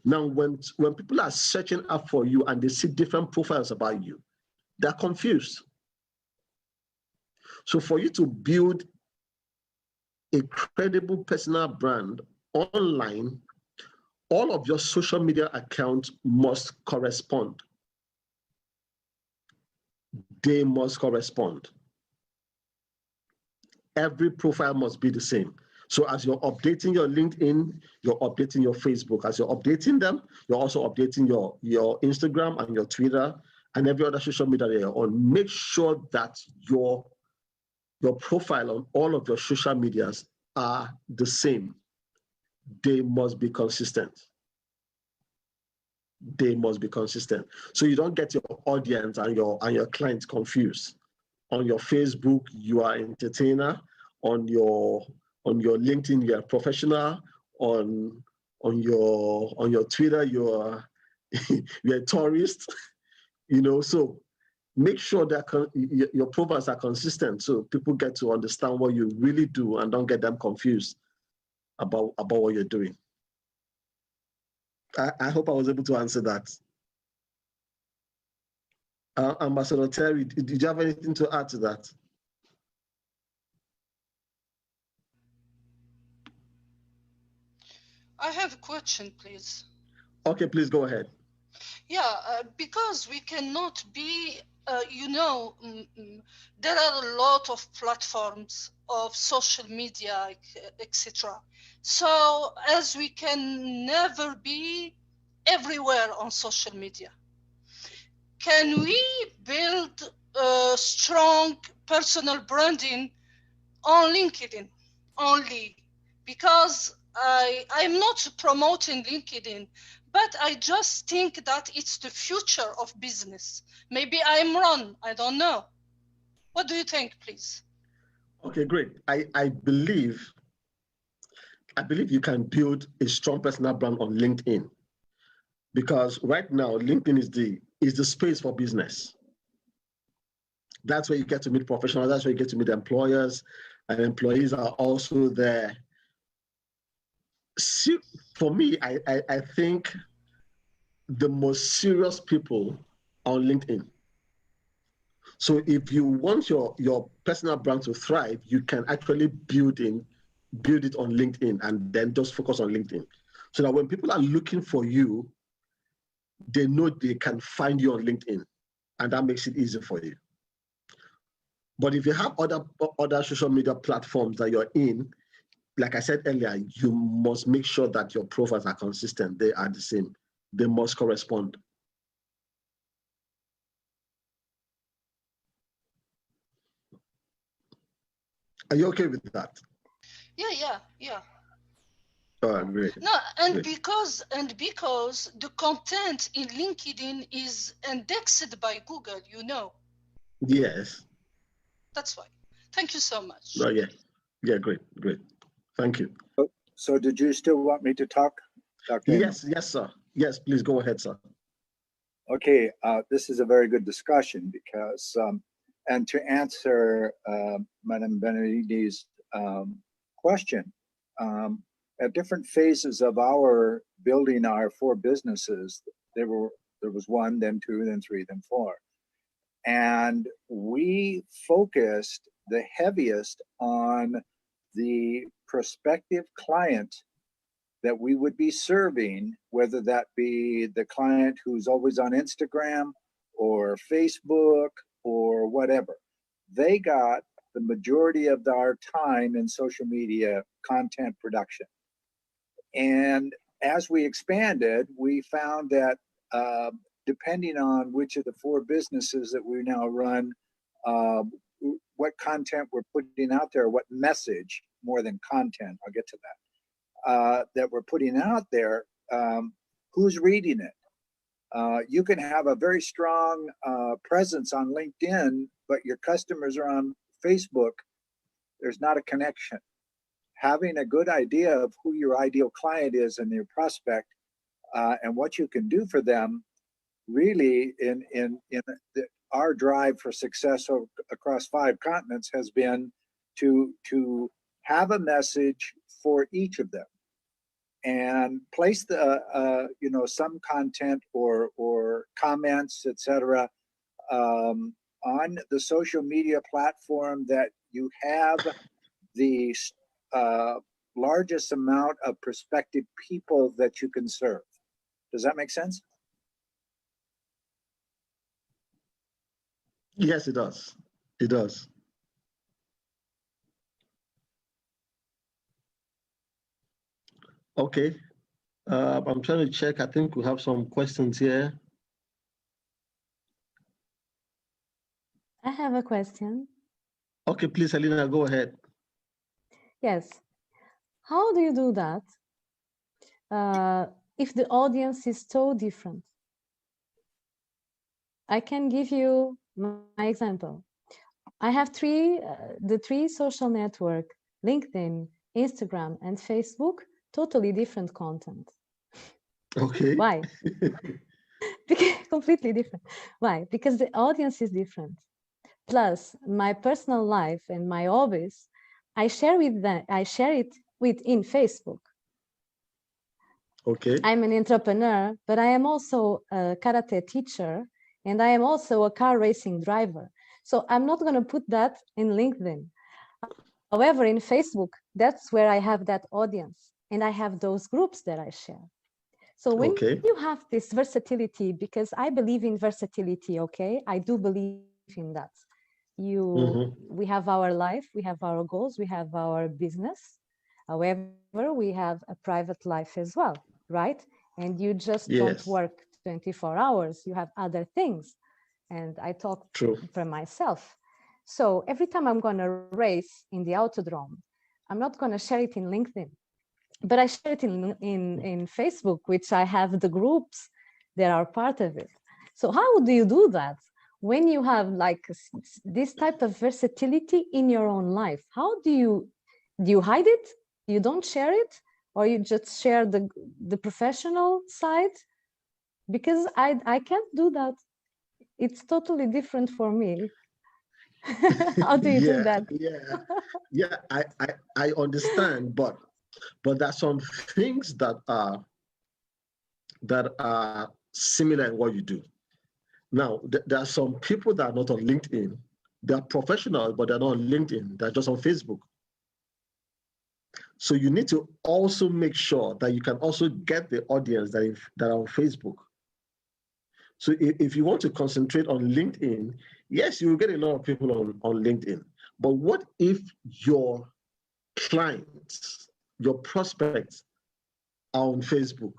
Now, when people are searching up for you and they see different profiles about you, they're confused. So for you to build a credible personal brand online, all of your social media accounts must correspond. They must correspond. Every profile must be the same. So as you're updating your LinkedIn, you're updating your Facebook. As you're updating them, you're also updating your Instagram and your Twitter and every other social media that you're on. Make sure that your profile on all of your social medias are the same. They must be consistent. They must be consistent. So you don't get your audience and your clients confused. On your Facebook, you are an entertainer. On your LinkedIn, you're a professional. On your Twitter, you're a tourist. So make sure that your profiles are consistent so people get to understand what you really do and don't get them confused about what you're doing. I hope I was able to answer that. Ambassador Terry, did you have anything to add to that? I have a question, please. Okay, please go ahead. Yeah, because we cannot be, there are a lot of platforms of social media, etc. So as we can never be everywhere on social media, can we build a strong personal branding on LinkedIn only? Because I'm not promoting LinkedIn, but I just think that it's the future of business. Maybe I'm wrong, I don't know. What do you think, please? Okay, great. I believe you can build a strong personal brand on LinkedIn, because right now LinkedIn is the space for business. That's where you get to meet professionals. That's where you get to meet employers, and employees are also there. See, for me, I think the most serious people are on LinkedIn. So if you want your personal brand to thrive, you can actually build it on LinkedIn and then just focus on LinkedIn. So that when people are looking for you, they know they can find you on LinkedIn, and that makes it easy for you. But if you have other social media platforms that you're in, like I said earlier, you must make sure that your profiles are consistent. They are the same. They must correspond. Are you okay with that? Yeah. Oh, great. No, and Great. because the content in LinkedIn is indexed by Google, Yes. That's why. Thank you so much. Oh, yeah. Yeah, great. Thank you. So did you still want me to talk, Dr. Amos? Yes, sir. Yes, please go ahead, sir. Okay, this is a very good discussion because, and to answer Madame Benedetti's question, at different phases of our building our 4 businesses, there was 1, then 2, then 3, then 4. And we focused the heaviest on the prospective client that we would be serving, whether that be the client who's always on Instagram or Facebook or whatever. They got the majority of our time in social media content production. And as we expanded, we found that depending on which of the 4 businesses that we now run, what content we're putting out there, what message more than content, I'll get to that, that we're putting out there, who's reading it. You can have a very strong presence on LinkedIn, but your customers are on Facebook. There's not a connection. Having a good idea of who your ideal client is and your prospect and what you can do for them, really our drive for success across 5 continents has been to have a message for each of them and place the some content or comments, etc., on the social media platform that you have the largest amount of prospective people that you can serve. Does that make sense? Yes, it does. It does. Okay. I'm trying to check. I think we have some questions here. I have a question. Okay, please, Helena, go ahead. Yes. How do you do that if the audience is so different? I can give you my example. I have the 3 social network, LinkedIn, Instagram, and Facebook, totally different content. Okay. Why? Completely different. Why? Because the audience is different. Plus, my personal life and my hobbies, I share it within Facebook. Okay. I'm an entrepreneur, but I am also a karate teacher, and I am also a car racing driver. So I'm not going to put that in LinkedIn. However, in Facebook, that's where I have that audience, and I have those groups that I share. So when you have this versatility, because I believe in versatility, okay? I do believe in that. We have our life, we have our goals, we have our business. However, we have a private life as well, right? And you just don't work 24 hours, you have other things. And I talk for myself. So every time I'm going to race in the autodrome, I'm not going to share it in LinkedIn, but I share it in Facebook, which I have the groups that are part of it. So how do you do that when you have like this type of versatility in your own life? How do you hide it? You don't share it, or you just share the professional side? Because I can't do that. It's totally different for me. How do you do that? Yeah. I understand, but there are some things that are similar in what you do. Now, there are some people that are not on LinkedIn. They are professionals, but they're not on LinkedIn. They're just on Facebook. So you need to also make sure that you can also get the audience that are on Facebook. So if you want to concentrate on LinkedIn, yes, you will get a lot of people on LinkedIn. But what if your clients, your prospects are on Facebook?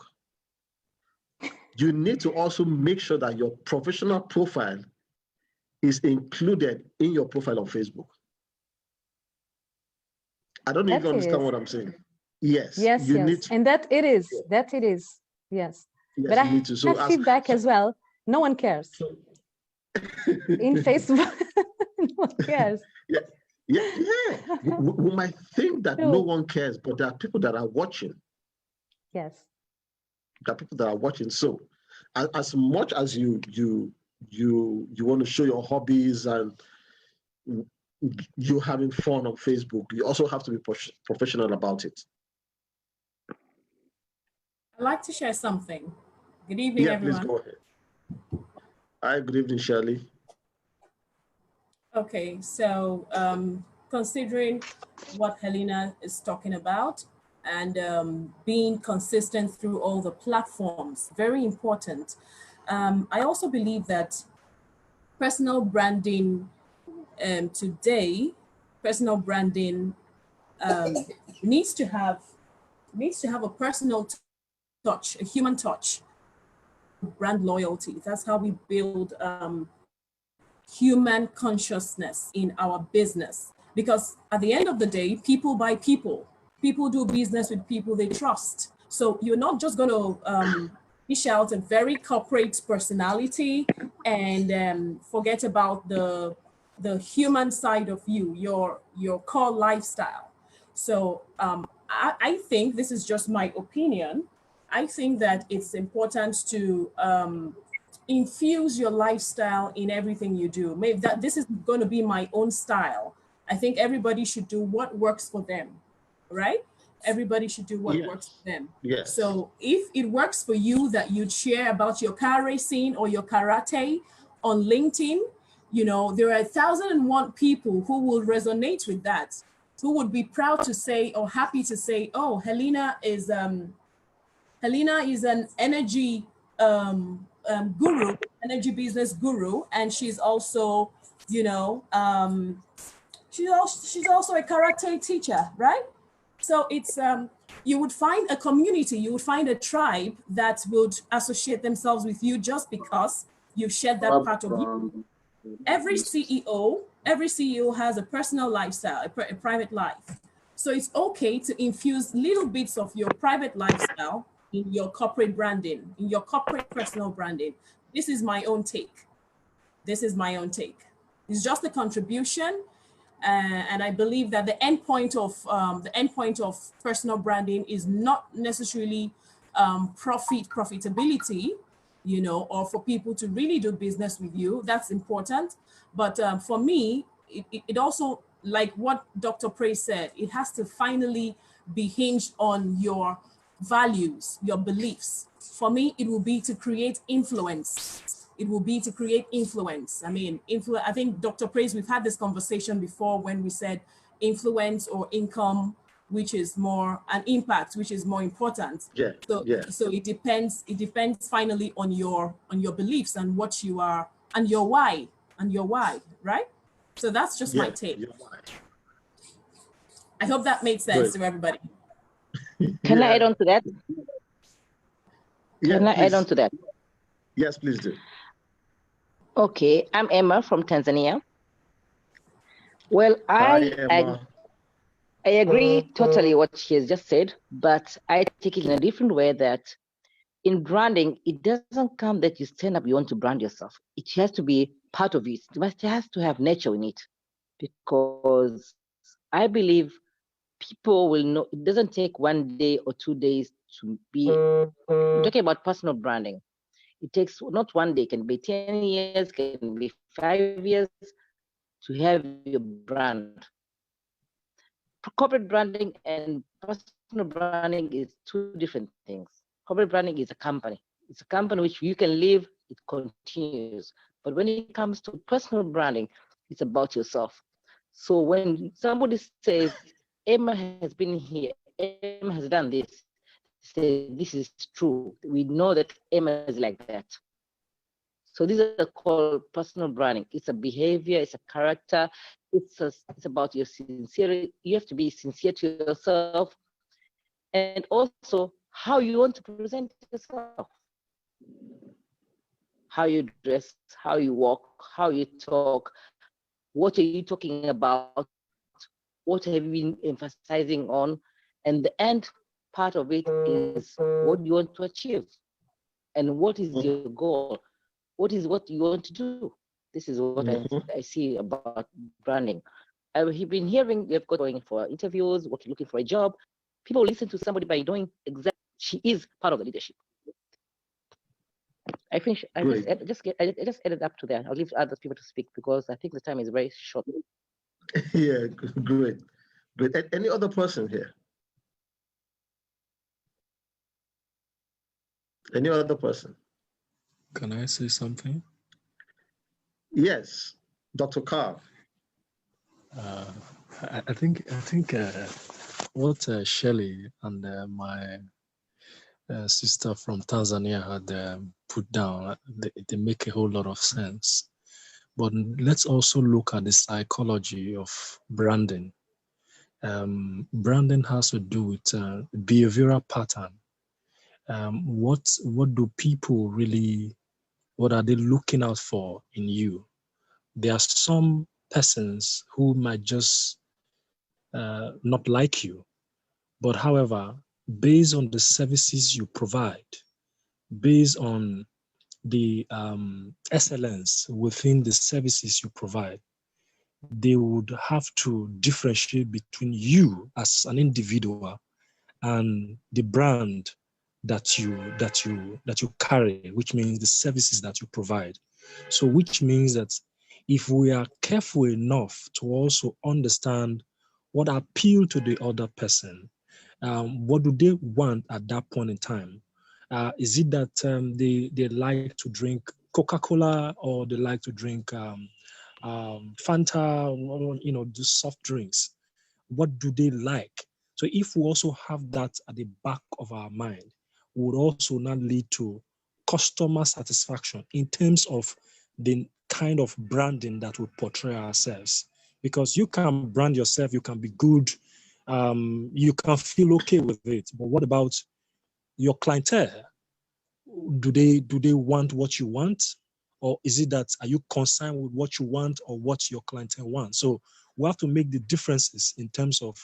You need to also make sure that your professional profile is included in your profile on Facebook. I don't That even it understand is. what I'm saying. Yes, Yes, you yes. need to. And that it is. Yeah. That it is. Yes. Yes, But you I need to. So have feedback as well. No one cares. so In Facebook, no one cares. yeah, yeah. We might think that no True. one cares, but there are people that are watching. Yes. There are people that are watching. So, as much as you want to show your hobbies and you having fun on Facebook, you also have to be professional about it. I'd like to share something. Good evening, Yeah, please everyone. go ahead. Hi, good evening, Shirley. Okay, so considering what Helena is talking about and being consistent through all the platforms, very important. I also believe that personal branding today, personal branding needs to have a personal touch, a human touch, brand loyalty. That's how we build human consciousness in our business. Because at the end of the day, people buy people. People do business with people they trust. So you're not just going to dish out a very corporate personality and forget about the human side of you, your core lifestyle. So I think, this is just my opinion, I think that it's important to infuse your lifestyle in everything you do. Maybe that this is going to be my own style. I think everybody should do what works for them, right? Everybody should do what works for them. Yes. So if it works for you that you'd share about your car racing or your karate on LinkedIn, you know, there are 1,001 people who will resonate with that, who would be proud to say or happy to say, oh, Helena is an energy guru, energy business guru, and she's also, you know, she's also a karate teacher, right? So it's you would find a community, you would find a tribe that would associate themselves with you just because you've shared that part of you. Every CEO has a personal lifestyle, a private life. So it's okay to infuse little bits of your private lifestyle in your corporate branding, in your corporate personal branding. This is my own take. This is my own take. It's just a contribution. And I believe that the end point of personal branding is not necessarily profitability, you know, or for people to really do business with you. That's important. But for me, it also, like what Dr. Praise said, it has to finally be hinged on your values, your beliefs. For me, it will be to create influence. It will be to create influence. I mean, I think, Dr. Praise, we've had this conversation before when we said influence or income, which is more, an impact, which is more important. Yeah. So it depends finally on your beliefs and what you are and your why, right? So that's just my take. I hope that made sense to everybody. Can I add on to that? Yeah, Can I add on to that? Yes, please do. Okay, I'm Emma from Tanzania. Well, I agree totally what she has just said, but I take it in a different way, that in branding, it doesn't come that you stand up, you want to brand yourself. It has to be part of it. It has to have nature in it, because I believe people will know. It doesn't take 1 day or 2 days to be talking about personal branding. It takes not 1 day, can be 10 years, can be 5 years to have your brand. Corporate branding and personal branding is two different things. Corporate branding is a company. It's a company which you can live, it continues. But when it comes to personal branding, it's about yourself. So when somebody says, Emma has been here, Emma has done this, say this is true. We know that Emma is like that. So these are called personal branding. It's a behavior, it's a character, it's about your sincerity. You have to be sincere to yourself, and also how you want to present yourself. How you dress, how you walk, how you talk, what are you talking about, what have you been emphasizing on? And the end part of it is what you want to achieve and what is your goal? What is what you want to do? This is what I see about branding. I've been hearing you've got going for interviews, looking for a job. People listen to somebody by doing exactly. She is part of the leadership. I finish. I just added up to that. I'll leave other people to speak because I think the time is very short. Yeah, great. Any other person here? Any other person? Can I say something? Yes, Dr. Carl. I think what Shelley and my sister from Tanzania had put down, they make a whole lot of sense. But let's also look at the psychology of branding. Branding has to do with behavioral pattern. What do people really, what are they looking out for in you? There are some persons who might just not like you, but however, based on the services you provide, based on the excellence within the services you provide, they would have to differentiate between you as an individual and the brand that you carry, which means the services that you provide. So which means that if we are careful enough to also understand what appeal to the other person, what do they want at that point in time? Is it that they like to drink Coca-Cola or they like to drink Fanta, or, the soft drinks? What do they like? So if we also have that at the back of our mind, would also not lead to customer satisfaction in terms of the kind of branding that we portray ourselves. Because you can brand yourself, you can be good, you can feel okay with it. But what about your clientele? Do they want what you want? Or is it that, are you concerned with what you want or what your clientele wants? So we have to make the differences in terms of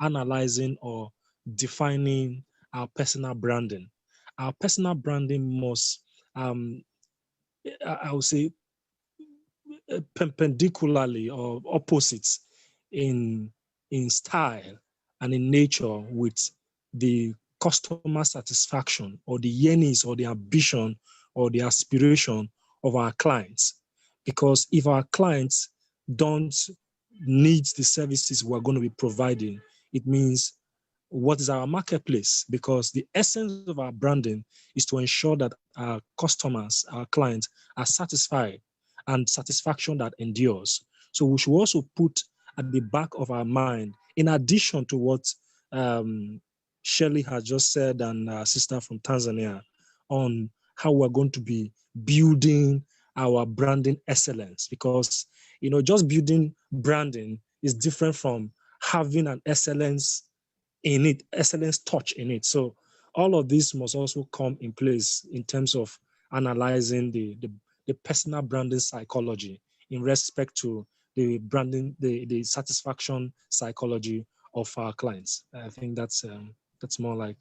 analyzing or defining our personal branding. Our personal branding must, I would say, perpendicularly or opposites in style and in nature with the customer satisfaction or the yearnings or the ambition or the aspiration of our clients. Because if our clients don't need the services we're going to be providing, it means what is our marketplace? Because the essence of our branding is to ensure that our customers, our clients are satisfied and satisfaction that endures. So we should also put at the back of our mind, in addition to what Shelley has just said and our sister from Tanzania, on how we're going to be building our branding excellence. Because, just building branding is different from having an excellence in it, excellence touch in it. So all of this must also come in place in terms of analyzing the personal branding psychology in respect to the branding, the satisfaction psychology of our clients. I think that's more like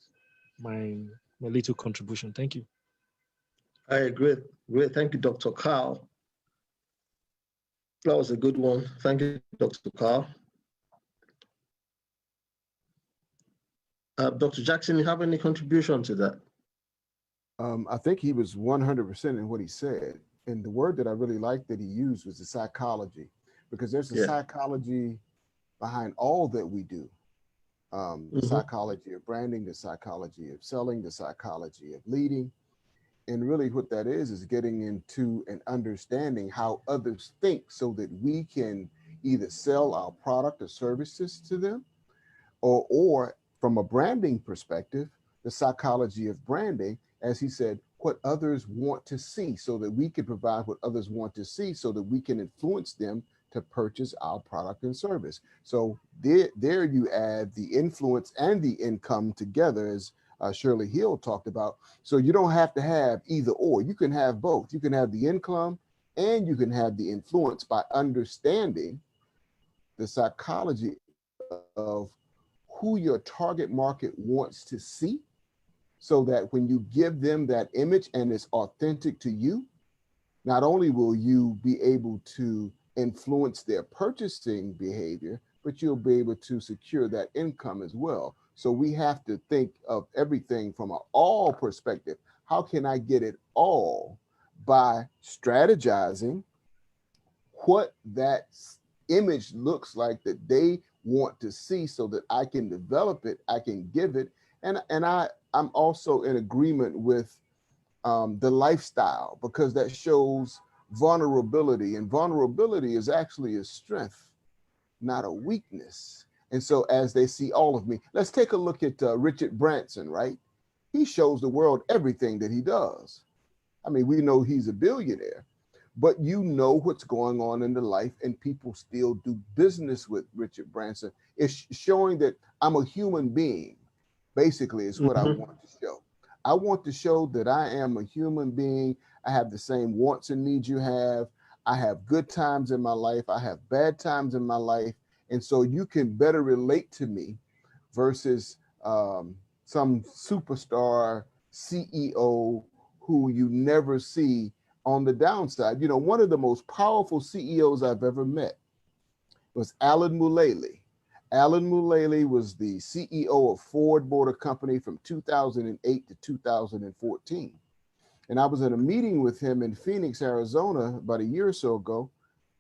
my little contribution. Thank you. I agree. Great. Thank you, Dr. Carl. That was a good one. Thank you, Dr. Carl. Dr. Jackson, you have any contribution to that? I think he was 100% in what he said. And the word that I really liked that he used was the psychology, because there's a psychology behind all that we do. The psychology of branding, the psychology of selling, the psychology of leading. And really what that is getting into and understanding how others think so that we can either sell our product or services to them, or from a branding perspective, the psychology of branding, as he said, what others want to see so that we can provide what others want to see so that we can influence them to purchase our product and service. So there you add the influence and the income together, as Shirley Hill talked about. So you don't have to have either or. You can have both. You can have the income and you can have the influence by understanding the psychology of who your target market wants to see, so that when you give them that image and it's authentic to you, not only will you be able to influence their purchasing behavior, but you'll be able to secure that income as well. So we have to think of everything from an all perspective. How can I get it all? By strategizing what that image looks like that they want to see, so that I can develop it, I can give it. And I'm also in agreement with the lifestyle, because that shows vulnerability, and vulnerability is actually a strength, not a weakness. And so as they see all of me, let's take a look at Richard Branson, right? He shows the world everything that he does. I mean, we know he's a billionaire, but you know what's going on in the life, and people still do business with Richard Branson. It's showing that I'm a human being, basically, is what I want to show. I want to show that I am a human being. I have the same wants and needs you have. I have good times in my life. I have bad times in my life. And so you can better relate to me versus some superstar CEO who you never see on the downside. You know, one of the most powerful CEOs I've ever met was Alan Mulally. Alan Mulally was the CEO of Ford Motor Company from 2008 to 2014. And I was in a meeting with him in Phoenix, Arizona, about a year or so ago,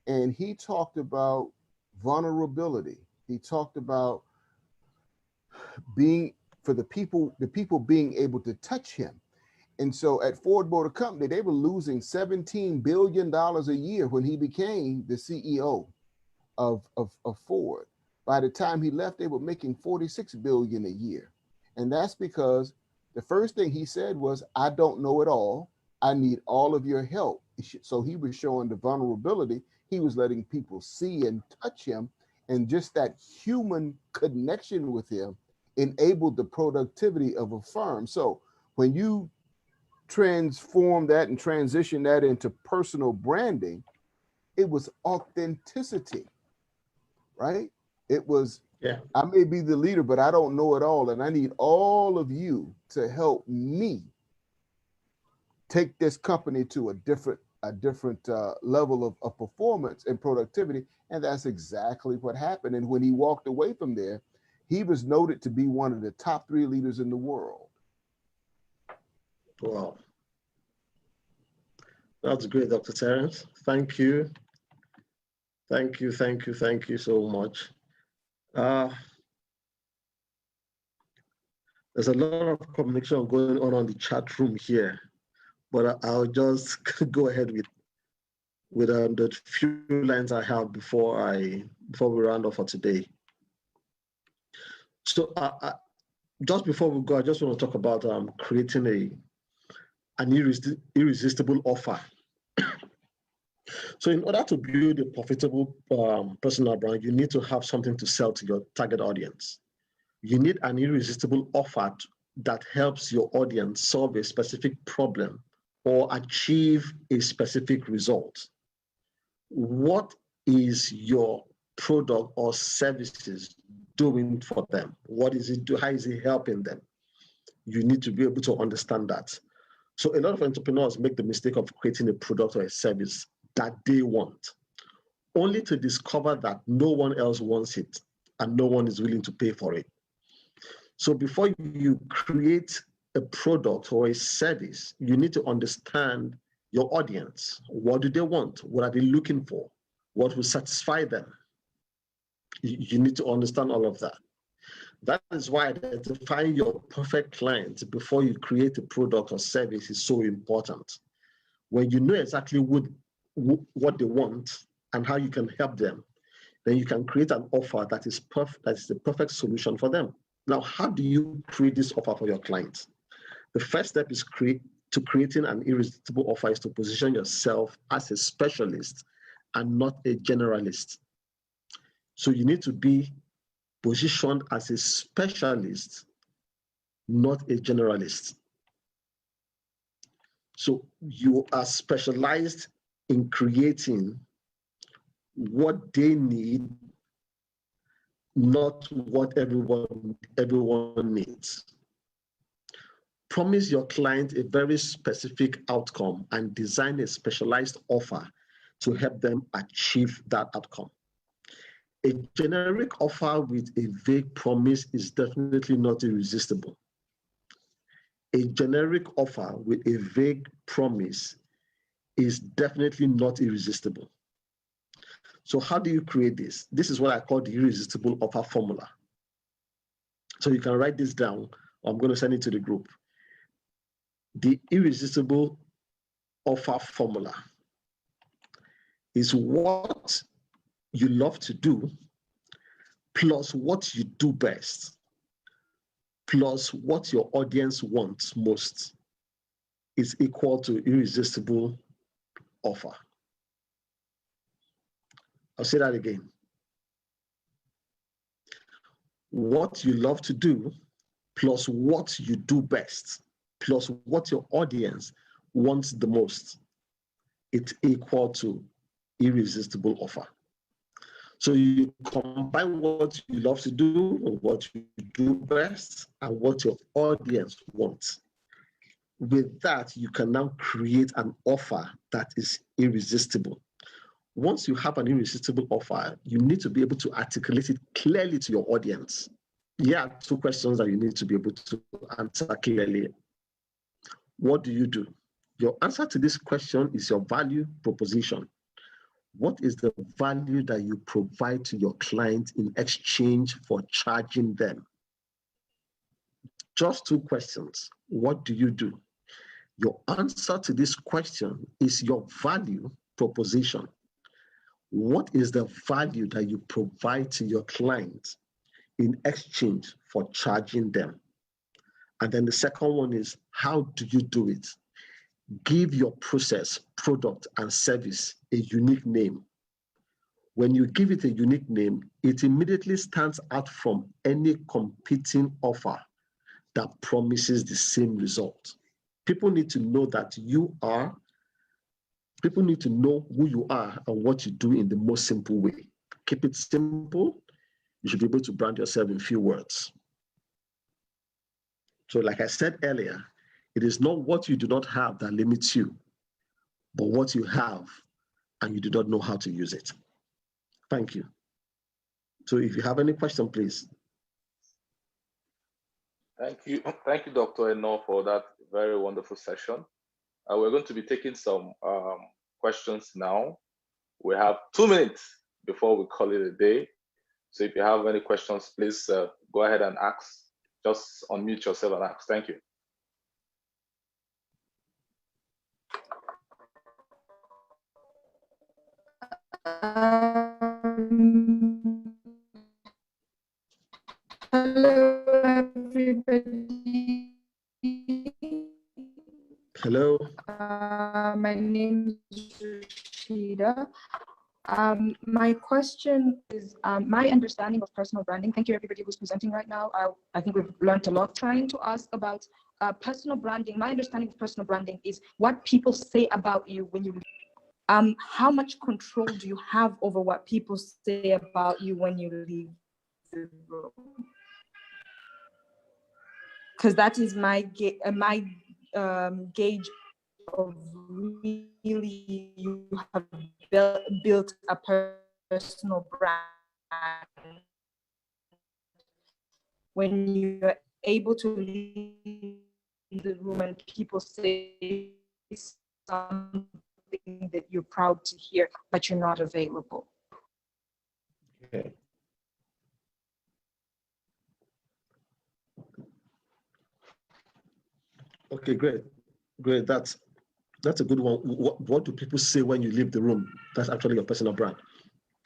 and he talked about vulnerability. He talked about being, for the people being able to touch him. And so at Ford Motor Company, they were losing $17 billion a year when he became the CEO of Ford. By the time he left, they were making $46 billion a year. And that's because the first thing he said was, I don't know it all. I need all of your help. So he was showing the vulnerability. He was letting people see and touch him. And just that human connection with him enabled the productivity of a firm. So when you transform that and transition that into personal branding, it was authenticity, right? It was, I may be the leader, but I don't know it all. And I need all of you to help me take this company to a different level of performance and productivity. And that's exactly what happened. And when he walked away from there, he was noted to be one of the top 3 leaders in the world. Wow. That's great, Dr. Terence. Thank you. Thank you so much. There's a lot of communication going on the chat room here, but I'll just go ahead with the few lines I have before we round off for today. So just before we go, I just want to talk about creating an irresistible offer. So in order to build a profitable personal brand, you need to have something to sell to your target audience. You need an irresistible offer that helps your audience solve a specific problem or achieve a specific result. What is your product or services doing for them? What is it do? How is it helping them? You need to be able to understand that. So a lot of entrepreneurs make the mistake of creating a product or a service that they want, only to discover that no one else wants it and no one is willing to pay for it. So before you create a product or a service, you need to understand your audience. What do they want? What are they looking for? What will satisfy them? You need to understand all of that. That is why identifying your perfect client before you create a product or service is so important. When you know exactly what they want and how you can help them, then you can create an offer that is perfect, that is the perfect solution for them. Now, how do you create this offer for your clients? The first step is creating an irresistible offer is to position yourself as a specialist and not a generalist. So you need to be positioned as a specialist, not a generalist. So you are specialized in creating what they need not what everyone needs. Promise your client a very specific outcome and design a specialized offer to help them achieve that outcome. A generic offer with a vague promise is definitely not irresistible. A generic offer with a vague promise is definitely not irresistible. So how do you create this? This is what I call the irresistible offer formula. So you can write this down, or I'm going to send it to the group. The irresistible offer formula is what you love to do plus what you do best plus what your audience wants most is equal to irresistible offer. I'll say that again. What you love to do plus what you do best plus what your audience wants the most, it's equal to irresistible offer. So you combine what you love to do, what you do best, and what your audience wants. With that, you can now create an offer that is irresistible. Once you have an irresistible offer, you need to be able to articulate it clearly to your audience. Yeah, two questions that you need to be able to answer clearly. What do you do? Your answer to this question is your value proposition. What is the value that you provide to your client in exchange for charging them? Just two questions. What do you do? Your answer to this question is your value proposition. What is the value that you provide to your client in exchange for charging them? And then the second one is, how do you do it? Give your process, product, and service a unique name. When you give it a unique name, it immediately stands out from any competing offer that promises the same result. People need to know people need to know who you are and what you do in the most simple way. Keep it simple. You should be able to brand yourself in few words. So like I said earlier, it is not what you do not have that limits you, but what you have and you do not know how to use it. Thank you. So if you have any question, please. Thank you, Dr. Eno, for that very wonderful session. We're going to be taking some questions now. We have 2 minutes before we call it a day. So if you have any questions, please go ahead and ask. Just unmute yourself and ask. Thank you. Hello, everybody. Hello. My name is Rashida. My question is my understanding of personal branding. Thank you, everybody who's presenting right now. I think we've learned a lot. Trying to ask about personal branding. My understanding of personal branding is what people say about you when you. How much control do you have over what people say about you when you leave the room? Because that is my gauge of really you have built a personal brand when you're able to leave the room and people say something that you're proud to hear, but you're not available. Okay. Okay, great. That's a good one. What do people say when you leave the room? That's actually your personal brand.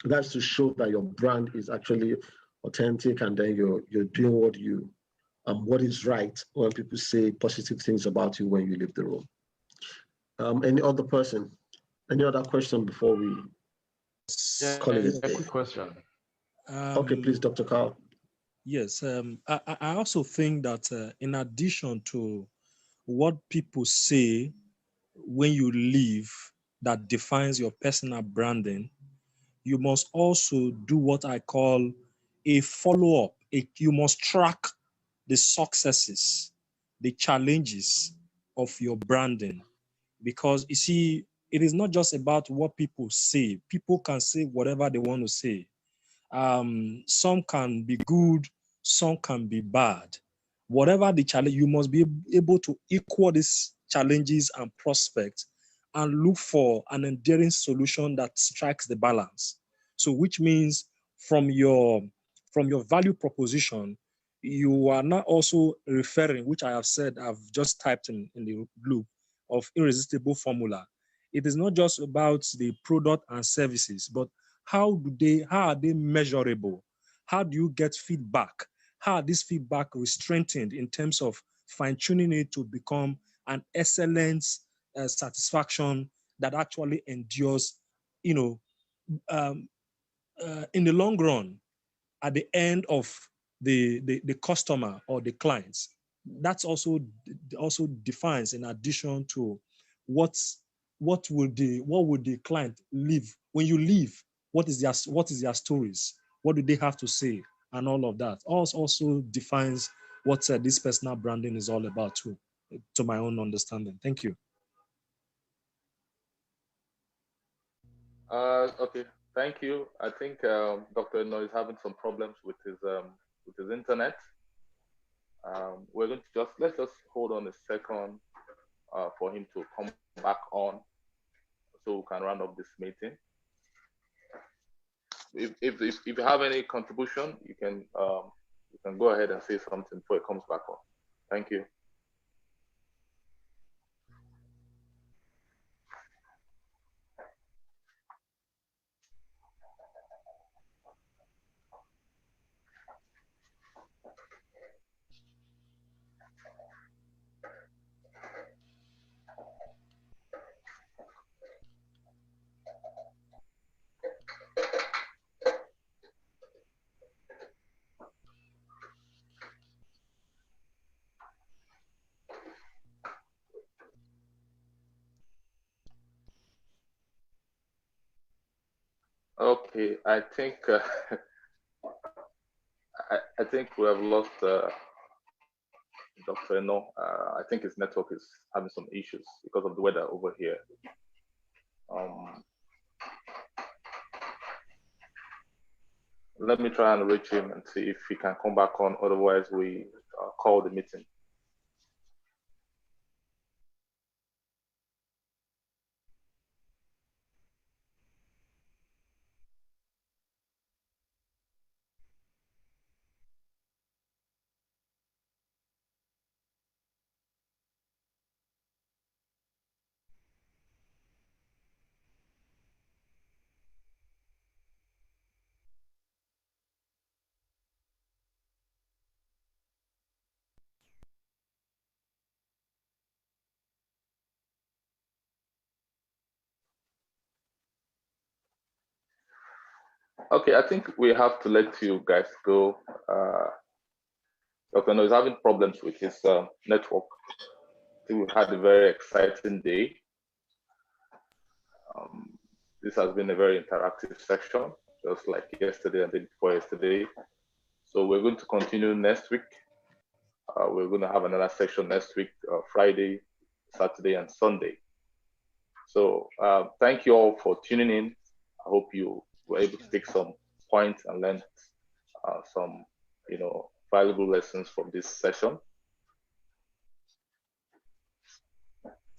That's to show that your brand is actually authentic, and then you're doing what is right when people say positive things about you when you leave the room. Any other person? Any other question before we call it a day? Quick question. Okay, please, Dr. Carl. Yes, I also think that in addition to what people say when you leave that defines your personal branding, you must also do what I call a follow-up. You must track the successes, the challenges of your branding. Because you see, it is not just about what people say. People can say whatever they want to say. Some can be good, some can be bad. Whatever the challenge, you must be able to equal these challenges and prospects and look for an enduring solution that strikes the balance. So which means from your value proposition, you are not also referring, which I have said, I've just typed in the blue of irresistible formula. It is not just about the product and services, but how are they measurable? How do you get feedback? How are this feedback strengthened in terms of fine-tuning it to become an excellent satisfaction that actually endures, in the long run, at the end of the customer or the clients. That's also defines, in addition to what would the client leave when you leave. What is their stories? What do they have to say? And all of that also defines what this personal branding is all about too, to my own understanding. Thank you. Okay, thank you. I think Dr. Eno is having some problems with his internet. We're going to let's just hold on a second for him to come back on, so we can round up this meeting. If you have any contribution, you can go ahead and say something before it comes back on. Thank you. Okay, I think I think we have lost Dr. Eno. I think his network is having some issues because of the weather over here. Let me try and reach him and see if he can come back on. Otherwise, we call the meeting. Okay, I think we have to let you guys go. Dr. No is having problems with his network. I think we had a very exciting day. This has been a very interactive section, just like yesterday and the day before yesterday. So we're going to continue next week. We're going to have another section next week, Friday, Saturday, and Sunday. So thank you all for tuning in. I hope you were able to take some points and learn some, valuable lessons from this session.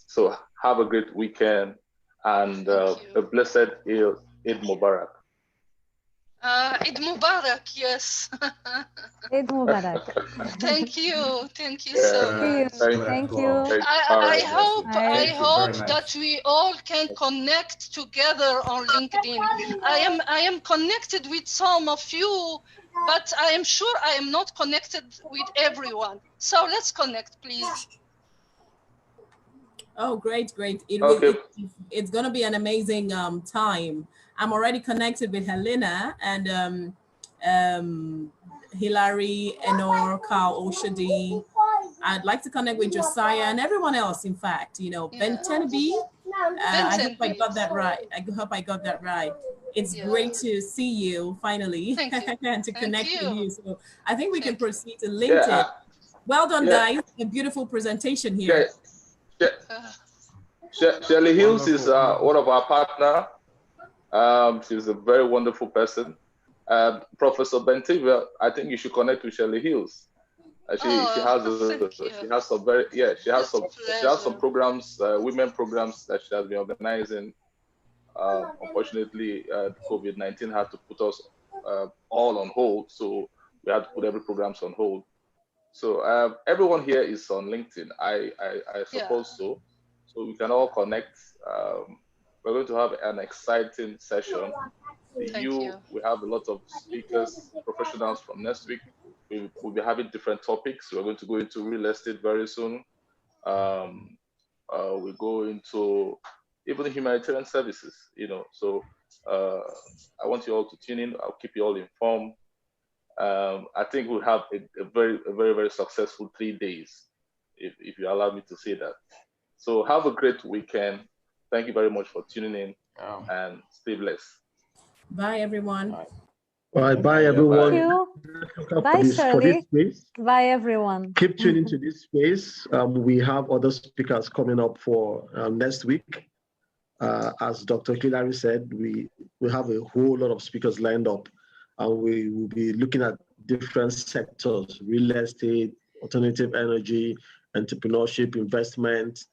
So have a great weekend and a blessed Eid Mubarak. Eid Mubarak, yes. Eid Mubarak. Thank you so much. Thank you. I hope that we all can connect together on LinkedIn. I am connected with some of you, but I am sure I am not connected with everyone. So let's connect, please. Oh, great. It's going to be an amazing time. I'm already connected with Helena and Hilary, Enor, Carl, Oshadi. I'd like to connect with Josiah and everyone else, in fact, Ben Tenby. I hope I got that right. It's great to see you finally and to connect with you. So I think we can proceed to LinkedIn. Well done, guys. A beautiful presentation here. Shirley Hills is one of our partners. She's a very wonderful person. Professor Bentiva, I think you should connect with Shirley Hills. She has some programs, women programs that she has been organizing. Unfortunately, COVID-19 had to put us all on hold, so we had to put every programs on hold. So everyone here is on LinkedIn. I suppose so. So we can all connect. We're going to have an exciting session. We have a lot of speakers, professionals from next week. We'll be having different topics. We're going to go into real estate very soon. We go into even humanitarian services, So I want you all to tune in. I'll keep you all informed. I think we'll have a very, very successful 3 days, if you allow me to say that. So have a great weekend. Thank you very much for tuning in, and stay blessed. Bye, everyone. Bye, everyone. Thank you. Bye, Shirley. Bye, everyone. Keep tuning to this space. We have other speakers coming up for next week. As Dr. Hilary said, we have a whole lot of speakers lined up, and we will be looking at different sectors: real estate, alternative energy, entrepreneurship, investment,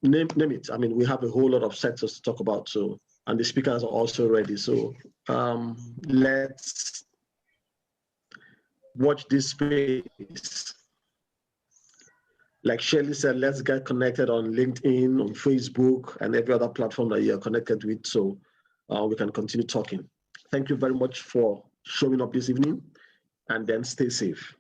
name it. I mean, we have a whole lot of sectors to talk about. So, and the speakers are also ready. So let's watch this space. Like Shirley said, let's get connected on LinkedIn, on Facebook, and every other platform that you're connected with, so we can continue talking. Thank you very much for showing up this evening, and then stay safe.